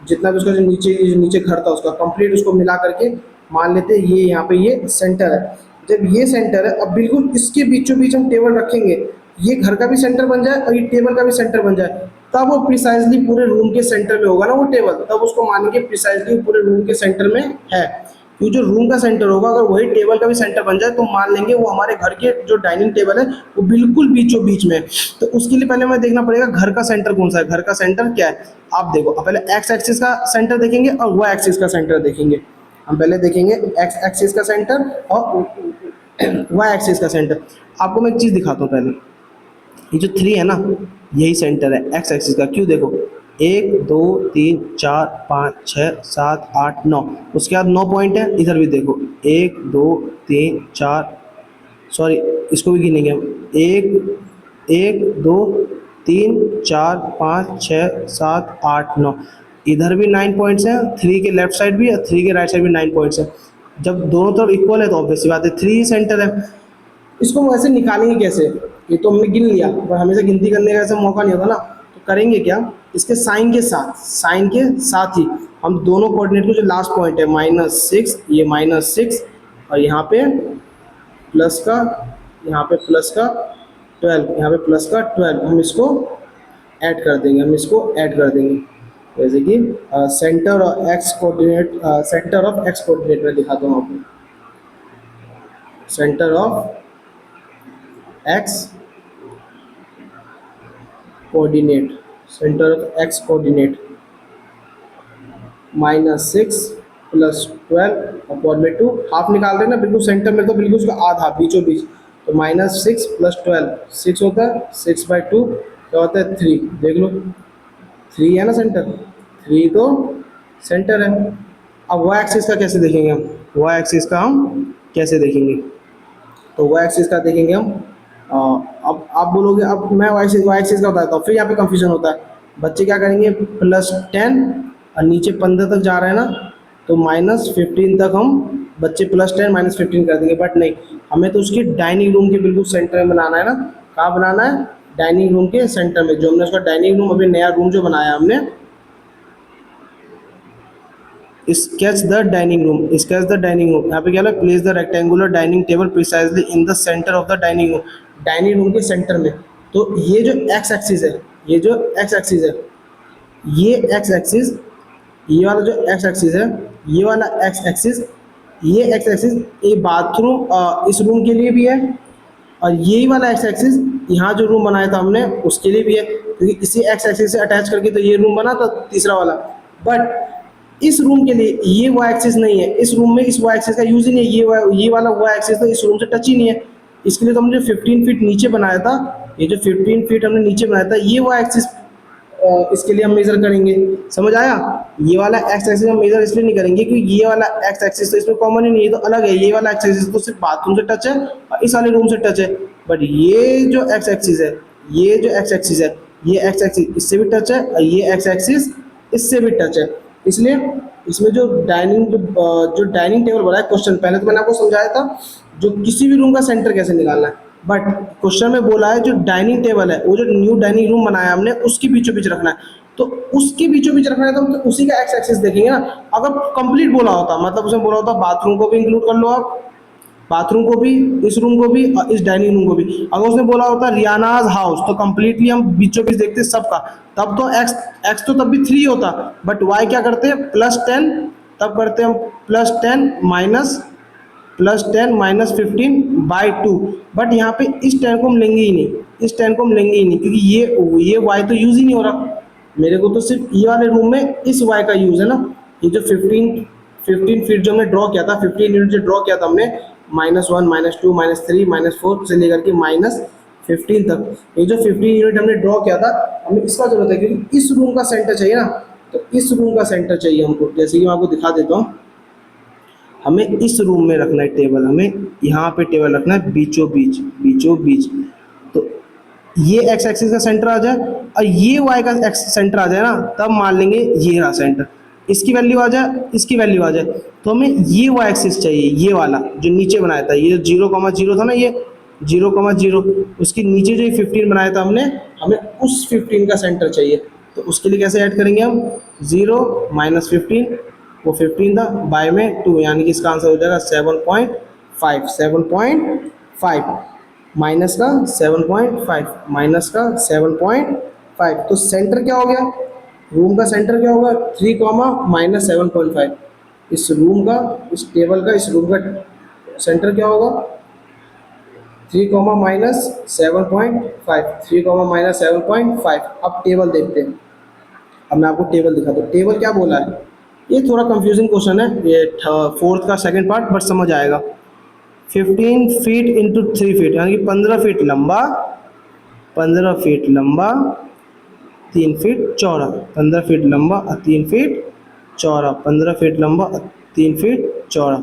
Speaker 1: जितना भी उसका जो नीचे घर था उसका कंप्लीट उसको मिला करके मान लेते हैं ये यहाँ पे ये सेंटर है। जब ये सेंटर है, अब बिल्कुल इसके बीचों बीच हम टेबल रखेंगे, ये घर का भी सेंटर बन जाए और ये टेबल का भी सेंटर बन जाए, तब वो प्रिसाइजली पूरे रूम के सेंटर में होगा ना वो टेबल, तब उसको मानेंगे प्रिसाइजली पूरे रूम के सेंटर में है। क्योंकि जो रूम का सेंटर होगा अगर वही टेबल का भी सेंटर बन जाए तो मान लेंगे वो हमारे घर के जो डाइनिंग टेबल है वो बिल्कुल बीचों बीच में है। तो उसके लिए पहले हमें देखना पड़ेगा घर का सेंटर कौन सा है, घर का सेंटर क्या है। आप देखो, अब पहले एक्स एक्सिस का सेंटर देखेंगे और वाई एक्सिस का सेंटर देखेंगे। हम पहले देखेंगे एक्स एक्सिस का सेंटर और वाई एक्सिस का सेंटर। आपको मैं एक चीज़ दिखाता हूँ पहले, ये जो 3 है ना, यही सेंटर है एक्स एक्सिस का। क्यों, देखो 1 2 3 4 5 6 7 8 9, उसके बाद 9 पॉइंट है। इधर भी देखो 1 2 3 4, सॉरी इसको भी गिनेंगे हम, 1 2 3 4 5 6 7 8 9, इधर भी 9 पॉइंट्स हैं। 3 के लेफ्ट साइड भी और 3 के राइट साइड भी 9 पॉइंट्स हैं। जब दोनों तरफ इक्वल है तो ऑब्वियसली बात है 3 सेंटर है। इसको वैसे निकालेंगे कैसे, ये तो हमने गिन लिया, पर हमेशा गिनती करने का ऐसा मौका नहीं होता ना। तो करेंगे क्या, इसके साइन के साथ ही हम दोनों कोऑर्डिनेट को जो लास्ट पॉइंट है -6, ये -6 और यहाँ पे प्लस का, यहाँ पे प्लस का 12, यहाँ पे प्लस का 12, हम इसको ऐड कर देंगे, जैसे कि सेंटर ऑफ एक्स कोऑर्डिनेट में दिखाता हूँ आपको। Centre of x coordinate, -6 + 12 upon में 2, हाफ निकाल देना बिल्कुल सेंटर में, तो बिल्कुल उसका आधा बीचों बीच, तो -6 + 12 6 होता है, 6/2 क्या होता है 3, देख लो 3 है ना सेंटर, 3 तो सेंटर है। अब वाई एक्सिस का कैसे देखेंगे हम, कैसे देखेंगे, तो वाई एक्सिस का देखेंगे हम। अब आप बोलोगे, अब मैं वाई एक्सिस का बताता हूँ, फिर यहाँ पे कंफ्यूजन होता है। बच्चे क्या करेंगे, +10 और नीचे 15 तक जा रहे हैं ना, तो -15 तक हम बच्चे +10 -15 कर देंगे, बट नहीं, हमें तो उसकी डाइनिंग रूम के बिल्कुल सेंटर में बनाना है ना। कहाँ बनाना है, डाइनिंग रूम के सेंटर में, जो हमने उसका डाइनिंग रूम, अभी नया रूम जो बनाया हमने, स्केच द डाइनिंग रूम, यहाँ पे क्या है, place the rectangular dining table precisely in the centre of the dining room के सेंटर में। तो ये जो एक्स एक्सिस है, ये एक्स एक्सिस, ये वाला जो एक्स एक्सिस है, ये वाला एक्स एक्सिस, ये बाथरूम इस रूम के लिए भी है, और यही वाला एक्स एक्सिस यहाँ जो रूम बनाया था हमने उसके लिए भी है, क्योंकि इसी एक्स एक्सिस से अटैच करके तो ये रूम बना था तीसरा वाला। बट इस रूम के लिए ये वाई एक्सिस नहीं है, इस रूम में इस वाई एक्सिस का यूज ही नहीं है, ये वाला वाई एक्सिस तो इस रूम से टच ही नहीं है। इसके लिए तो हमने 15 फीट नीचे बनाया था, ये जो 15 फीट हमने नीचे बनाया था, ये वाई एक्सिस इसके लिए हम मेजर करेंगे। समझ आया, ये वाला एक्स एक्सिस हम मेजर इसलिए नहीं करेंगे क्योंकि ये वाला एक्स एक्सिस तो इसमें कॉमन ही नहीं है, तो अलग है। ये वाला एक्स एक्सिस तो सिर्फ बाथरूम से टच है और इस वाले रूम से टच है, बट ये जो एक्स एक्सिस है, ये एक्स एक्सिस इससे भी टच है और ये एक्स एक्सिस इससे भी टच है। इसलिए इसमें जो डाइनिंग टेबल बना है, क्वेश्चन पहले तो मैंने आपको समझाया था जो किसी भी रूम का सेंटर कैसे निकालना है, बट क्वेश्चन में बोला है जो डाइनिंग टेबल है, वो जो न्यू डाइनिंग रूम बनाया हमने उसके बीचों बीच रखना है, तो उसके बीचों बीच रखना है तो हम तो उसी का एक्स एक्सिस देखेंगे ना। अगर कंप्लीट बोला होता, मतलब उसमें बोला होता बाथरूम को भी इंक्लूड कर लो आप, बाथरूम को भी, इस रूम को भी और इस डाइनिंग रूम को भी, अगर उसने बोला होता रियानाज हाउस, तो कंप्लीटली हम बीचों बीच देखते सबका, तब तो एक्स तो तब भी 3 होता, बट वाई क्या करते हैं +10, तब करते हैं हम +10 - 15/2, बट यहाँ पे इस 10 को हम लेंगे ही नहीं, क्योंकि ये वाई तो यूज ही नहीं हो रहा, मेरे को तो सिर्फ ये वाले रूम में इस वाई का यूज है ना। ये जो 15 फीट जो हमने ड्रॉ किया था, 15 यूनिट जो ड्रॉ किया था हमने, -1 -2 -3 -4 से लेकर के -15 तक, ये जो 15 यूनिट हमने ड्रॉ किया था, हमें इसका जरूरत है क्योंकि इस रूम का सेंटर चाहिए ना, तो इस रूम का सेंटर चाहिए हमको। जैसे कि मैं आपको दिखा देता हूँ, हमें इस रूम में रखना है टेबल, हमें यहाँ पे टेबल रखना है बीचों बीच, तो ये एक्स एक्सिस का सेंटर आ जाए और ये वाई का एक्स सेंटर आ जाए ना, तब मान लेंगे ये रहा सेंटर, इसकी वैल्यू आ जाए, इसकी वैल्यू आ जाए, तो हमें ये वाई एक्सिस चाहिए, ये वाला जो नीचे बनाया था, ये 0,0 था ना, ये 0,0, उसके नीचे जो ये 15 बनाया था हमने, हमें उस 15 का सेंटर चाहिए। तो उसके लिए कैसे ऐड करेंगे हम, 0 -15, वो 15 था, बाय में 2, यानी कि इसका आंसर हो जाएगा 7.5 माइनस का 7.5, तो सेंटर क्या हो गया, रूम का सेंटर क्या होगा 3, -7.5, इस रूम का, इस टेबल का, इस रूम का सेंटर क्या होगा 3, -7.5, 3, -7.5। अब टेबल देखते हैं, अब मैं आपको टेबल दिखाता हूँ, टेबल क्या बोला है, ये थोड़ा कंफ्यूजिंग क्वेश्चन है, ये 4th का सेकंड पार्ट, बट समझ आएगा। 15 फीट इंटू 3 फीट, यानी कि 15 फीट लंबा, 3 फीट चौड़ा, 15 फीट लंबा और 3 फीट चौड़ा, 15 फीट लंबा और 3 फीट चौड़ा,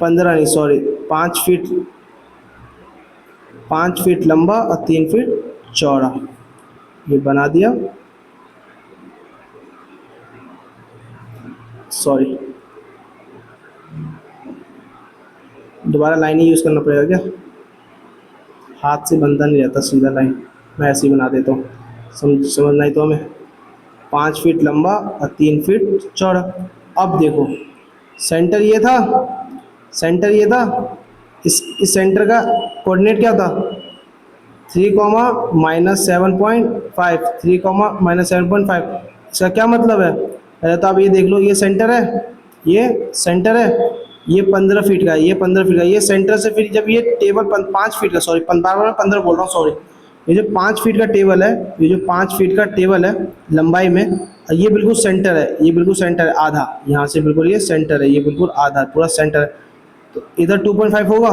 Speaker 1: 15 नहीं सॉरी 5 फीट लंबा और 3 फीट चौड़ा, ये बना दिया, सॉरी दोबारा लाइन ही यूज़ करना पड़ेगा क्या, हाथ से बनता नहीं रहता सीधा लाइन, मैं ऐसे ही बना देता हूँ, समझना ही तो हमें। 5 फीट लंबा और 3 फीट चौड़ा। अब देखो सेंटर ये था, सेंटर ये था, इस सेंटर का कोऑर्डिनेट क्या था, 3 कॉमा -7.5, 3 कॉमा -7.5। इसका क्या मतलब है, पहले तो आप ये देख लो, ये सेंटर है, ये सेंटर है, ये 15 फीट का है, ये 15 फीट का, ये सेंटर से फिर जब ये टेबल 5 फीट का, सॉरी 15 बोल रहा हूँ, सॉरी, ये जो 5 फीट का टेबल है, ये जो 5 फीट का टेबल है लंबाई में, और ये बिल्कुल सेंटर है, ये बिल्कुल सेंटर है आधा, यहाँ से बिल्कुल ये सेंटर है, ये बिल्कुल आधा पूरा सेंटर है, तो इधर 2.5 होगा,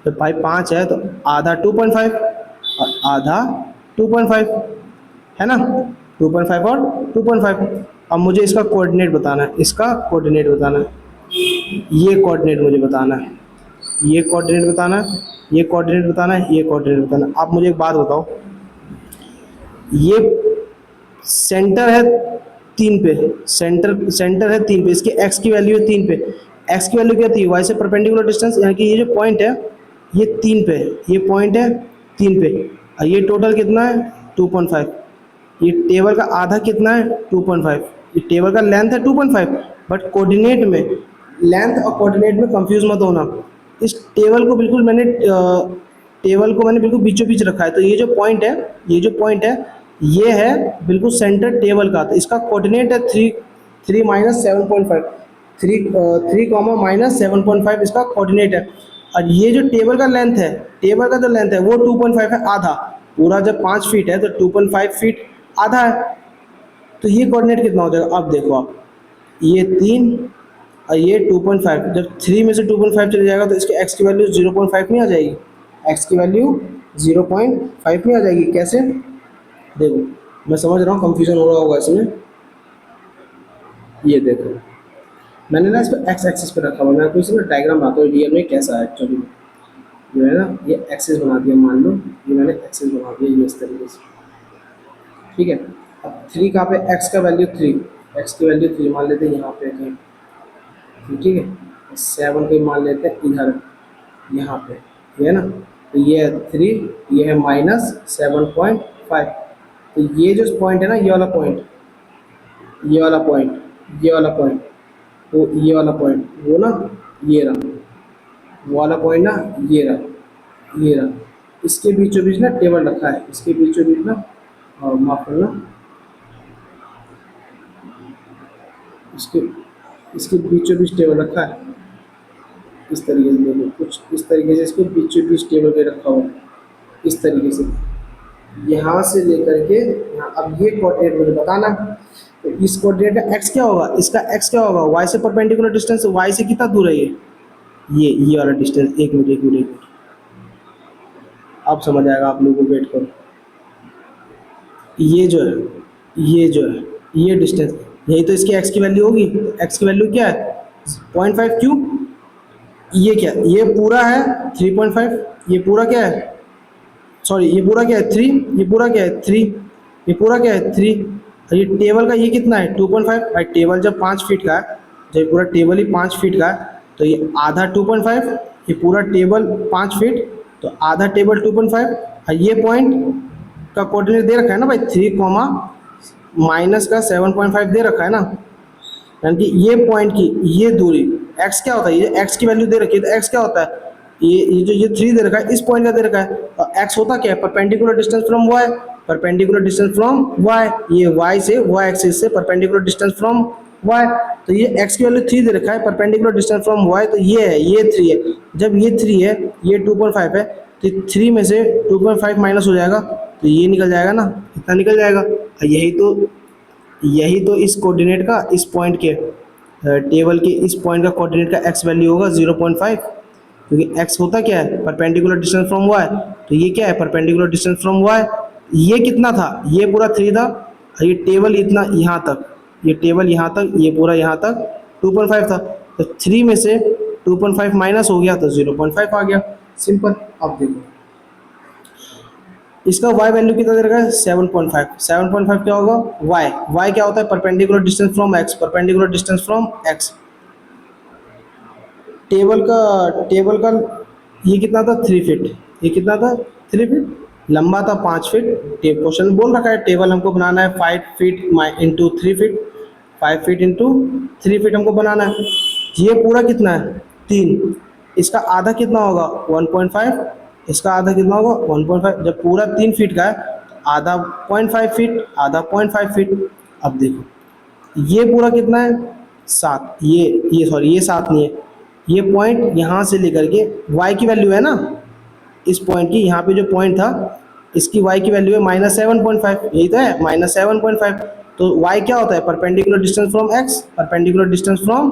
Speaker 1: तो भाई 5 है तो आधा 2.5 और आधा 2.5, है ना, 2.5 और 2.5। अब मुझे इसका कोऑर्डिनेट बताना है, इसका कोऑर्डिनेट बताना है, ये कोऑर्डिनेट मुझे बताना है, ये कोऑर्डिनेट बताना है, ये कोऑर्डिनेट बताना है, ये कोऑर्डिनेट बताना है। आप मुझे एक बात बताओ, ये सेंटर है 3 पे, सेंटर है 3 पे, इसकी एक्स की वैल्यू है 3 पे, एक्स की वैल्यू क्या थी, वाई से परपेंडिकुलर डिस्टेंस, यानी कि ये जो पॉइंट है ये 3 पे है, ये पॉइंट है 3 पे, और ये टोटल कितना है 2.5, ये टेबल का आधा कितना है 2.5, ये टेबल का लेंथ है 2.5, बट कोऑर्डिनेट में लेंथ और कोऑर्डिनेट में कंफ्यूज मत होना। इस टेबल को बिल्कुल मैंने टेबल को मैंने बिल्कुल बीचों बीच रखा है, तो ये जो पॉइंट है, ये जो पॉइंट है ये है बिल्कुल सेंटर टेबल का, तो इसका कोऑर्डिनेट है 3 माइनस 7.5, 3 कॉमा माइनस 7.5 इसका कोऑर्डिनेट है, और ये जो टेबल का लेंथ है, टेबल का जो लेंथ है वो 2.5 है आधा, पूरा जब 5 फीट है तो 2.5 फीट आधा है, तो ये कोऑर्डिनेट कितना हो जाएगा, अब देखो आप, ये 3 और ये 2.5, जब 3 में से 2.5 चले जाएगा तो इसके x की वैल्यू 0.5 में आ जाएगी, x की वैल्यू 0.5 में आ जाएगी, कैसे, देखो मैं समझ रहा हूँ कंफ्यूजन हो रहा होगा इसमें, ये देखो मैंने ना इस पर एक्स एक्सिस पे रखा हुआ, मैं आपको इसमें डायग्राम बनाता हूँ रियल में कैसा है एक्चुअली, जो है ना ये एक्सिस बना दिया, मान लो ये मैंने एक्सिस बना दिया ये इस तरीके से, ठीक है। अब 3 कहाँ पे, x का वैल्यू 3, x की वैल्यू 3 मान लेते हैं यहाँ पे कहीं, ठीक है, 7 को मान लेते हैं इधर यहाँ पे, ये है ना, तो ये है 3, ये है -7.5, तो ये जो पॉइंट है ना, ये वाला पॉइंट, ये वाला पॉइंट, ये वाला पॉइंट, तो ये वाला पॉइंट वो ना, ये रहा वो वाला पॉइंट ना, ये रहा, ये रहा, इसके बीचों बीच ना टेबल रखा है, इसके बीचों बीच ना, और माफ करना, इसके बीचों बीच टेबल रखा है, इस तरीके से देखो, कुछ इस तरीके से इसके बीचों बीच टेबल पे रखा हुआ है, इस तरीके से, यहाँ से लेकर के यहाँ। अब ये कोऑर्डिनेट मुझे बताना, तो इस कोऑर्डिनेट का x क्या होगा, इसका x क्या होगा, y से परपेंडिकुलर डिस्टेंस, y से कितना दूर है ये वाला डिस्टेंस, एक मिनट, अब समझ आएगा आप लोगों को, वेट करो, ये जो है ये डिस्टेंस, यही तो इसकी x की वैल्यू होगी, तो x की वैल्यू क्या है 0.5 क्यूब, ये क्या, ये पूरा है 3.5, ये पूरा क्या है, सॉरी ये पूरा क्या है 3, ये पूरा क्या है 3, ये पूरा क्या है 3, और ये टेबल का ये कितना है 2.5, भाई टेबल जब 5 फीट का है, जब पूरा टेबल ही 5 फीट का है, तो ये आधा 2.5, ये पूरा टेबल 5 फीट, तो आधा टेबल 2.5, और ये पॉइंट का कोऑर्डिनेट दे रखा है ना भाई 3 कॉमा माइनस का 7.5 दे रखा है ना, यानी कि ये पॉइंट की ये दूरी x क्या होता है, ये x की वैल्यू दे रखी है, तो x क्या होता है, ये जो ये 3 दे रखा है, इस पॉइंट का दे रखा है, और x होता क्या है, perpendicular distance from y, perpendicular distance from y, ये y से y एक्सिस से परपेंडिकुलर डिस्टेंस फ्रॉम y, तो ये x की वैल्यू 3 दे रखा है, परपेंडिकुलर डिस्टेंस फ्रॉम y, तो ये है, ये 3 है, जब ये 3 है, ये 2.5 है, तो 3 में से 2.5 माइनस हो जाएगा, तो ये निकल जाएगा ना, इतना निकल जाएगा, यही तो इस कोऑर्डिनेट का, इस पॉइंट के टेबल के इस पॉइंट का कोऑर्डिनेट का x वैल्यू होगा 0.5, क्योंकि x होता क्या है परपेंडिकुलर डिस्टेंस फ्रॉम y, तो ये क्या है परपेंडिकुलर डिस्टेंस फ्रॉम y, ये कितना था, ये पूरा 3 था, और ये टेबल इतना यहाँ तक, ये टेबल यहाँ तक, ये पूरा यहाँ तक 2.5 था, तो 3 में से 2.5 माइनस हो गया तो 0.5 आ गया, सिंपल। अब देखो इसका y वैल्यू कितना दे रखा है 7.5, 7.5 क्या होगा y क्या होता है perpendicular distance from x, perpendicular distance from x, table का ये कितना था 3 फीट, ये कितना था 3 फीट, लंबा था 5 फीट। क्वेश्चन बोल रखा है टेबल हमको बनाना है 5 feet into 3 feet, 5 feet into 3 feet हमको बनाना है। ये पूरा कितना है 3, इसका आधा कितना होगा 1.5, इसका आधा कितना होगा 1.5। जब पूरा 3 फीट का है तो आधा 0.5 फीट, आधा 0.5 फीट। अब देखो ये पूरा कितना है 7, ये सॉरी ये 7 नहीं है, ये पॉइंट यहाँ से लेकर के y की वैल्यू है ना, इस पॉइंट की, यहाँ पे जो पॉइंट था इसकी y की वैल्यू है -7.5, यही तो है -7.5। तो y क्या होता है perpendicular distance from x, perpendicular distance from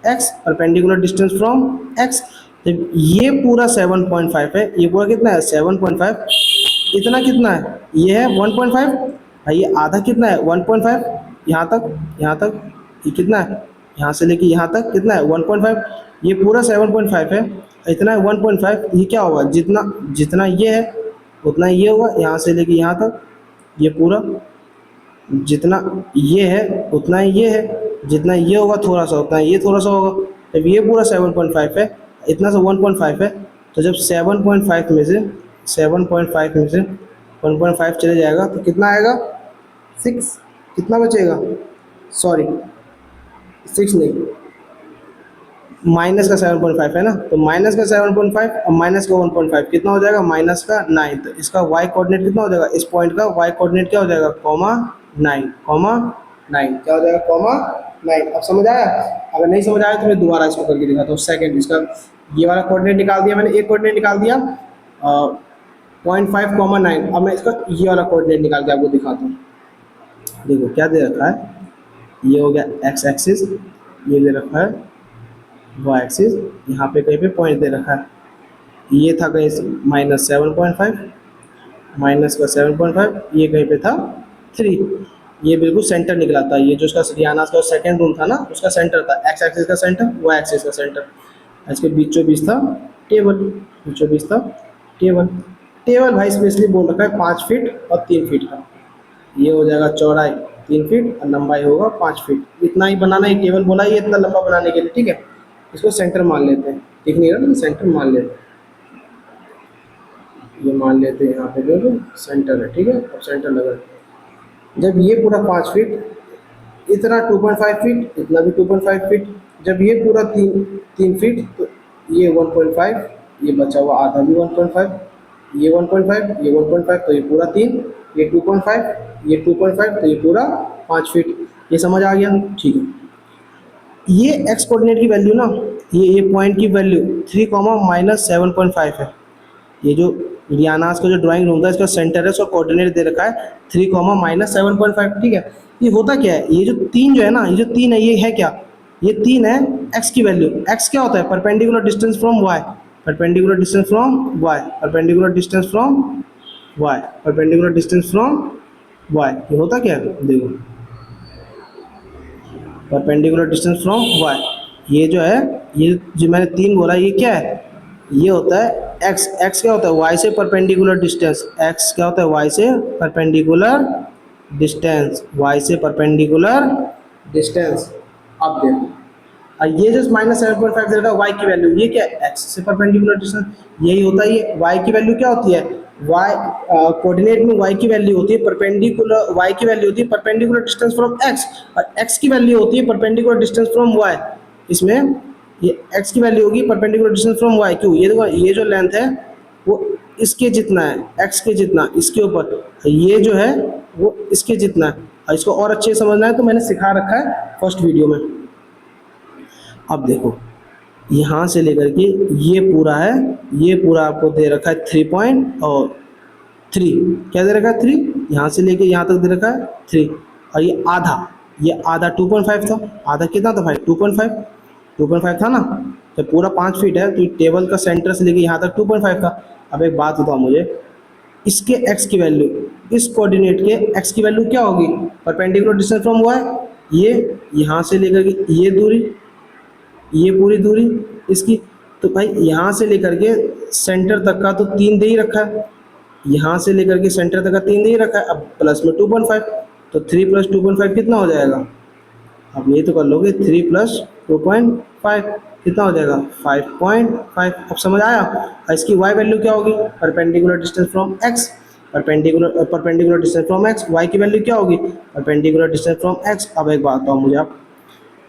Speaker 1: x, perpendicular distance from x। जब ये पूरा 7.5 है, ये पूरा कितना है 7.5, इतना कितना है ये है 1.5, भाई ये आधा कितना है 1.5, यहाँ तक ये कितना है, यहाँ से लेके यहाँ तक कितना है 1.5, ये पूरा 7.5 है, इतना है 1.5। ये क्या होगा जितना जितना ये है उतना ये होगा, यहाँ से लेके यहाँ तक ये पूरा, जितना ये है उतना ये है, जितना ये होगा थोड़ा सा उतना ये थोड़ा सा होगा। जब ये पूरा 7.5 है, इतना सा 1.5 है, तो जब 7.5 में से 1.5 चले जाएगा तो कितना आएगा 6, कितना बचेगा, सॉरी 6 नहीं, माइनस का 7.5 है ना, तो माइनस का 7.5 और माइनस का 1.5 कितना हो जाएगा -9। तो इसका y कोऑर्डिनेट कितना हो जाएगा, इस पॉइंट का y कोऑर्डिनेट क्या हो जाएगा -9 क्या हो जाएगा -9। अब समझ आया? अगर नहीं समझ आया तो मैं दोबारा इसको करके दिखाता हूँ। सेकंड इसका ये वाला कोऑर्डिनेट निकाल दिया मैंने, एक कोऑर्डिनेट निकाल दिया 0.5, 9। अब मैं इसका ये वाला कोऑर्डिनेट निकाल के आपको दिखाता हूँ। देखो क्या दे रखा है, ये हो गया x एक्सिस, ये दे रखा है y एक्सिस, यहाँ पे कहीं पे पॉइंट दे रखा है, ये था कहीं -7.5, माइनस का 7.5, ये कहीं पे था 3, ये बिल्कुल सेंटर निकला था। ये जो उसका रियाना का सेकंड रूम था ना, उसका सेंटर था, x एक्सिस का सेंटर, y एक्सिस का सेंटर। इसके बीचों बीच था टेबल, बीचों बीच था टेबल। टेबल भाई स्पेशली बोल रखा है 5 फीट और 3 फीट का। ये हो जाएगा चौड़ाई 3 फीट और लंबाई होगा 5 फीट। इतना ही बनाना है, टेबल बोला ये इतना लंबा बनाने के लिए, ठीक है। इसको सेंटर मान लेते हैं, दिख नहीं रहा लेकिन सेंटर मान लेते हैं, ये मान लेते हैं यहाँ पे जो सेंटर है, ठीक है। अब सेंटर लगा, जब ये पूरा 5 फीट, इतना 2.5 फीट, इतना भी 2.5 फीट, जब ये पूरा 3 फीट, तो ये 1.5, ये बचा हुआ आधा भी 1.5, ये 1.5, ये 1.5, तो ये पूरा 3, ये 2.5, ये 2.5, तो ये पूरा 5 फीट। ये समझ आ गया, ठीक है। ये एक्स कोऑर्डिनेट की वैल्यू ना, ये पॉइंट की वैल्यू 3, -7.5 है। ये जो रियानास का जो ड्राइंग रूम था, इसका सेंटर है, उसका कोऑर्डिनेट दे रखा है 3, -7.5, ठीक है। ये होता क्या है, ये जो 3 जो है ना, ये जो 3 है, ये है क्या, ये 3 है x की वैल्यू। x क्या होता है perpendicular distance from y, perpendicular distance from y, perpendicular distance from y, perpendicular distance from y। ये होता क्या है, देखो परपेंडिकुलर डिस्टेंस फ्रॉम y, ये जो है, ये जो मैंने 3 बोला, ये क्या है, ये होता है x। x क्या होता है y से परपेंडिकुलर डिस्टेंस, x क्या होता है y से परपेंडिकुलर डिस्टेंस, y से परपेंडिकुलर डिस्टेंस। अब देखो, और ये जो -7.5 दे रखा है y की वैल्यू, ये क्या है x से परपेंडिकुलर डिस्टेंस, यही होता है। ये y की वैल्यू क्या होती है, y कोऑर्डिनेट में y की वैल्यू होती है परपेंडिकुलर, y की वैल्यू होती है परपेंडिकुलर डिस्टेंस फ्रॉम x, और x की वैल्यू होती है परपेंडिकुलर डिस्टेंस फ्रॉम y। इसमें ये x की वैल्यू होगी परपेंडिकुलर डिस्टेंस फ्रॉम y। क्यों, ये देखो, ये जो लेंथ है वो इसके जितना है, x के जितना, इसके ऊपर, ये जो है वो इसके जितना है। और इसको और अच्छे से समझना है तो मैंने सिखा रखा है फर्स्ट वीडियो में। अब देखो, यहाँ से लेकर के ये पूरा है, ये पूरा आपको दे रखा है 3.3, क्या दे रखा है 3, यहाँ से लेके यहाँ तक दे रखा है 3, और ये आधा 2.5 था, आधा कितना था भाई 2.5 था ना। तो पूरा 5 फीट है, तो टेबल का सेंटर से लेके यहाँ तक 2.5 था। अब एक बात बताओ मुझे, इसके x की वैल्यू, इस कोऑर्डिनेट के x की वैल्यू क्या होगी परपेंडिकुलर डिस्टेंस फ्रॉम y, ये यहाँ से लेकर के ये दूरी, ये पूरी दूरी इसकी, तो भाई यहाँ से लेकर के सेंटर तक का तो 3 दे ही रखा है, यहाँ से लेकर के सेंटर तक का 3 दे ही रखा है। अब प्लस में 2.5, तो 3 + 2.5 कितना हो जाएगा, अब ये तो कर लोगे 3 + 2.5, कितना हो जाएगा 5.5। अब समझ आया। और इसकी y वैल्यू क्या होगी, perpendicular distance from x, perpendicular distance from x, y की वैल्यू क्या होगी, परपेंडिकुलर डिस्टेंस फ्रॉम x। अब एक बात बताओ मुझे आप,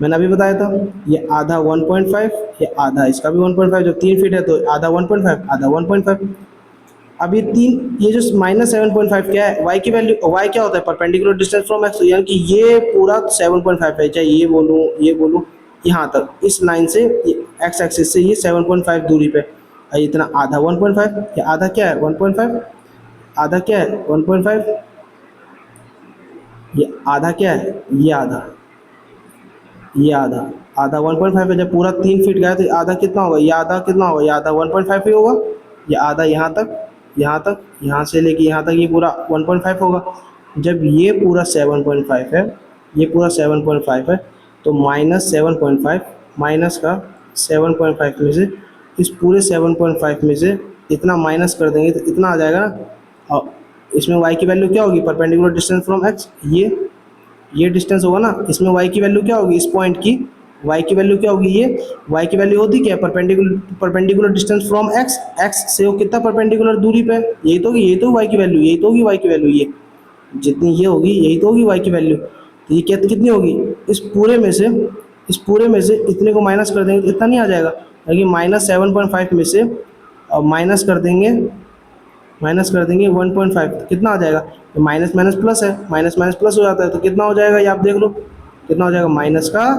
Speaker 1: मैंने अभी बताया था ये आधा 1.5, ये आधा इसका भी 1.5, जो 3 फीट है तो आधा 1.5, आधा 1.5। अब ये तीन, ये जो -7.5 क्या है, y की वैल्यू, y क्या होता है, परपेंडिकुलर डिस्टेंस फ्रॉम x, यानी कि ये पूरा 7.5 है, चाहे ये बोलूँ यहाँ तक, इस लाइन से x एक्सिस से ये 7.5 दूरी पे और इतना आधा 1.5, ये आधा क्या है 1.5, आधा क्या है 1.5, ये आधा क्या है, ये आधा आधा 1.5 है। जब पूरा 3 फीट गया तो आधा कितना होगा, ये आधा कितना होगा, ये आधा 1.5 ही होगा। ये आधा यहाँ तक, यहाँ से लेके यहाँ तक ये पूरा 1.5 होगा। जब ये पूरा 7.5 है, ये पूरा 7.5 है, तो -7.5 माइनस का 7.5 में से, इस पूरे 7.5 में से इतना माइनस कर देंगे तो इतना आ जाएगा ना। और इसमें y की वैल्यू क्या होगी, परपेंडिकुलर डिस्टेंस फ्रॉम x, ये डिस्टेंस होगा ना, इसमें y की वैल्यू क्या होगी, इस पॉइंट की y की वैल्यू क्या होगी, ये y की वैल्यू होती क्या है, perpendicular distance from x, x से वो कितना परपेंडिकुलर दूरी पे, यही तो होगी, y की वैल्यू, यही तो होगी y की वैल्यू, ये जितनी ये होगी यही तो होगी y की वैल्यू। तो ये क्या कितनी होगी, इस पूरे में से इतने को माइनस कर देंगे तो इतना नहीं आ जाएगा, क्योंकि -7.5 में से माइनस कर देंगे 1.5 तो कितना आ जाएगा, तो माइनस माइनस प्लस है, माइनस माइनस प्लस हो जाता है, तो कितना हो जाएगा ये आप देख लो, कितना हो जाएगा -9,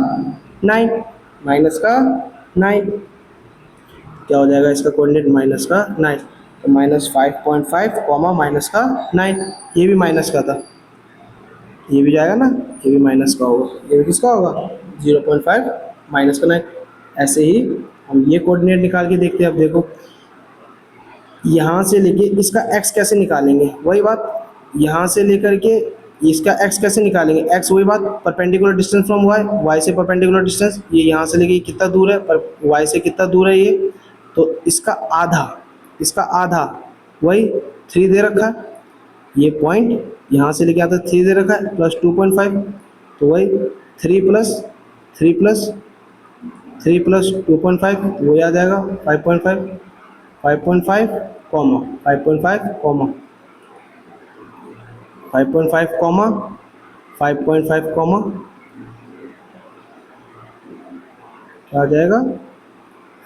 Speaker 1: -9 क्या हो जाएगा इसका कोऑर्डिनेट -9, तो -5.5 कॉमा -9, ये भी माइनस का था, ये भी जाएगा ना, ये भी माइनस का होगा, ये भी किसका होगा 0.5 -9। ऐसे ही हम ये कोऑर्डिनेट निकाल के देखते हैं। अब देखो यहाँ से लेके इसका x कैसे निकालेंगे, वही बात, यहाँ से लेकर के इसका x कैसे निकालेंगे, x वही बात, perpendicular distance from y, y से परपेंडिकुलर डिस्टेंस, ये यहाँ से लेके कितना दूर है, पर y से कितना दूर है ये, तो इसका आधा वही 3 दे रखा है, ये पॉइंट यहाँ से लेके आता है 3 दे रखा है, प्लस 2.5, तो वही 3 प्लस 2.5 वही आ जाएगा 5.5, 5.5 कॉमा 5.5 कॉमा 5.5 कॉमा 5.5 कॉमा क्या आ जाएगा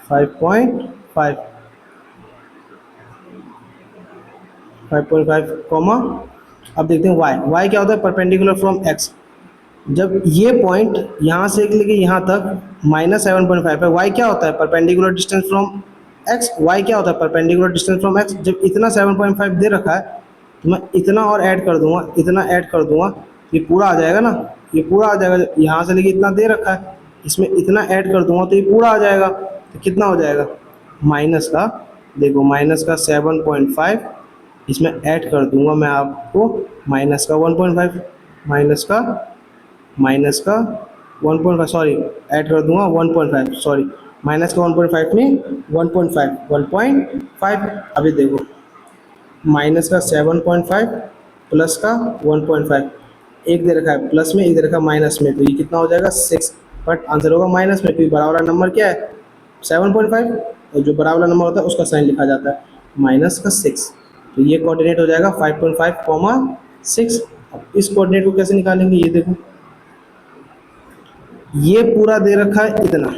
Speaker 1: 5.5 कॉमा। अब देखते हैं y क्या होता है, परपेंडिकुलर फ्रॉम x। जब ये पॉइंट यहाँ से लेके यहाँ तक -7.5 है, y क्या होता है, perpendicular distance from x, y क्या होता है, परपेंडिकुलर डिस्टेंस फ्रॉम x। जब इतना 7.5 दे रखा है तो मैं इतना और ऐड कर दूंगा, ये पूरा आ जाएगा ना, ये पूरा आ जाएगा। यहाँ से लेके इतना दे रखा है, इसमें इतना ऐड कर दूंगा तो ये पूरा आ जाएगा। तो कितना हो जाएगा, माइनस का, देखो माइनस का 7.5, इसमें ऐड कर दूंगा मैं आपको माइनस का 1.5, माइनस का 1.5 सॉरी, ऐड कर दूंगा 1.5 सॉरी, माइनस का 1.5 में 1.5। अभी देखो माइनस का 7.5 प्लस का 1.5, एक दे रखा है प्लस में, एक दे रखा है माइनस में, तो ये कितना हो जाएगा 6, बट आंसर होगा माइनस में, क्योंकि बड़ा वाला नंबर क्या है 7.5, और जो बड़ा वाला नंबर होता है उसका साइन लिखा जाता है माइनस का 6। तो ये कोऑर्डिनेट हो जाएगा 5.5 कॉमा 6। अब इस कोऑर्डिनेट को कैसे निकालेंगे, ये देखो, ये पूरा दे रखा है इतना,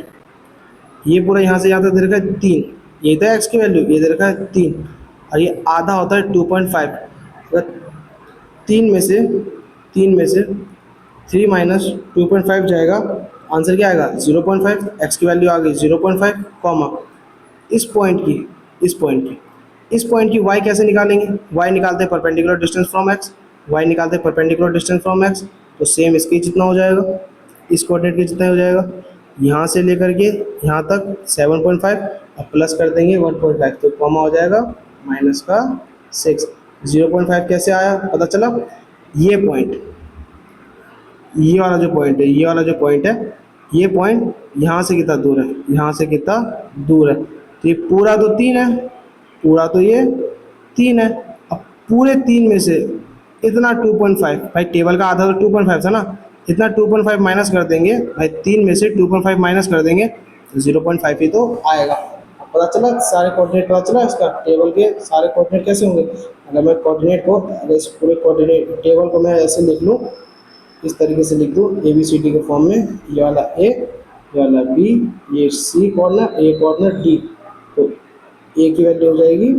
Speaker 1: ये पूरा यहाँ से यहाँ तक दे रखा है 3, ये था x की वैल्यू, ये दे रखा है 3, और ये आधा होता है 2.5। अगर 3 में से 3 माइनस 2.5 जाएगा, आंसर क्या आएगा 0.5, x की वैल्यू आ गई 0.5 कॉमा इस पॉइंट की y कैसे निकालेंगे, y निकालते हैं परपेंडिकुलर डिस्टेंस फ्रॉम x, तो सेम इसके जितना हो जाएगा, इस कोऑर्डिनेट के जितना हो जाएगा, यहाँ से लेकर के यहाँ तक 7.5 और प्लस कर देंगे 1.5, तो कॉमा हो जाएगा माइनस का 6। 0.5 कैसे आया पता चला, ये पॉइंट, ये वाला जो पॉइंट है, ये पॉइंट यहाँ से कितना दूर है, तो ये पूरा तो 3 है, ये 3 है। अब पूरे 3 में से इतना 2.5, भाई टेबल का आधा तो 2.5 था ना, इतना 2.5 माइनस कर देंगे भाई, 3 में से 2.5 माइनस कर देंगे तो 0.5 ही तो आएगा। अब पता चला सारे कोऑर्डिनेट, पता चला इसका टेबल के सारे कोऑर्डिनेट कैसे होंगे। अगर मैं कोऑर्डिनेट को, अगर इस पूरे कोऑर्डिनेट टेबल को मैं ऐसे लिख लूँ, इस तरीके से लिख दूँ ABCD के फॉर्म में, ये वाला A, ये वाला B, ये C corner, A corner, D, तो A की वैल्यू हो जाएगी,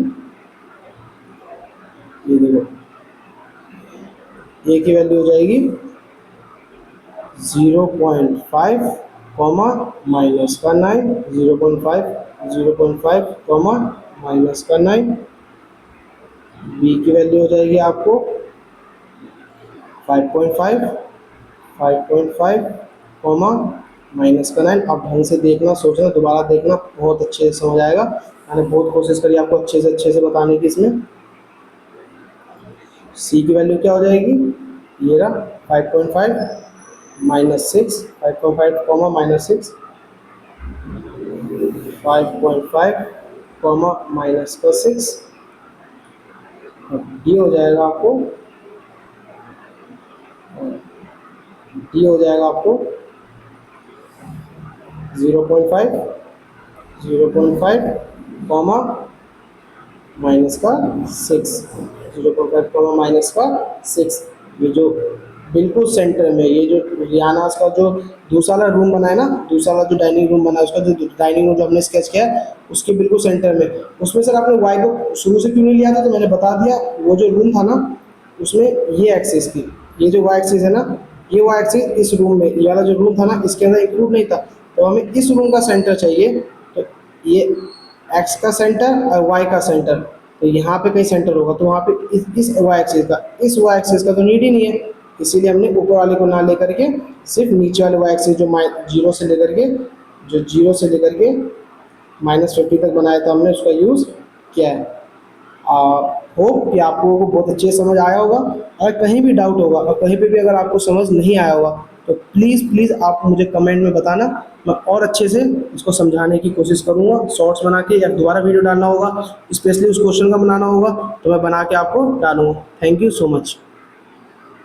Speaker 1: ये देखो A की वैल्यू हो जाएगी 0.5 कॉमा माइनस का 9, 0.5, 0.5 कॉमा माइनस का 9। B की वैल्यू हो जाएगी आपको 5.5, 5.5 कॉमा माइनस का 9। अब ढंग से देखना, सोचना, दोबारा देखना, बहुत अच्छे से समझ आएगा। मैंने बहुत कोशिश करी आपको अच्छे से बताने की। इसमें C की वैल्यू क्या हो जाएगी, ये रहा 5.5 minus 6, 5.5 comma minus 6, 5.5 comma minus का 6। D हो जाएगा आपको, D हो जाएगा आपको 0.5, 0.5 कॉमा माइनस का 6, 0.5 कॉमा माइनस का 6। ये जो बिल्कुल सेंटर में, ये जो रियानास का जो दूसरा वाला रूम बना है ना, दूसरा वाला जो डाइनिंग रूम बना है, उसका जो डाइनिंग रूम जो हमने स्केच किया है, उसके बिल्कुल सेंटर में, उसमें सर आपने वाई को शुरू से क्यों नहीं लिया था, तो मैंने बता दिया। वो जो रूम था ना, उसमें ये एक्सिस की, ये जो वाई एक्सिस है ना, ये वाई एक्सिस इस रूम में, ये वाला जो रूम था ना, इसके अंदर इंक्लूड नहीं था। तो हमें इस रूम का सेंटर चाहिए, तो ये एक्स का सेंटर और वाई का सेंटर, तो यहाँ पे कहीं सेंटर होगा, तो वहाँ पे इस वाई एक्सिस का तो नीड ही नहीं है। इसीलिए हमने ऊपर वाले को ना लेकर के सिर्फ नीचे वाले वाई एक्सिस जो जीरो से लेकर के -50 तक बनाया था, हमने उसका यूज़ किया है। होप कि आप लोगों को बहुत अच्छे से समझ आया होगा। अगर कहीं भी डाउट होगा और कहीं पे भी अगर आपको समझ नहीं आया होगा, तो प्लीज़ आप मुझे कमेंट में बताना, मैं और अच्छे से इसको समझाने की कोशिश करूँगा। शॉर्ट्स बना के, या दोबारा वीडियो डालना होगा, स्पेशली उस क्वेश्चन का बनाना होगा, तो मैं बना के आपको डालूँगा। Thank you so much.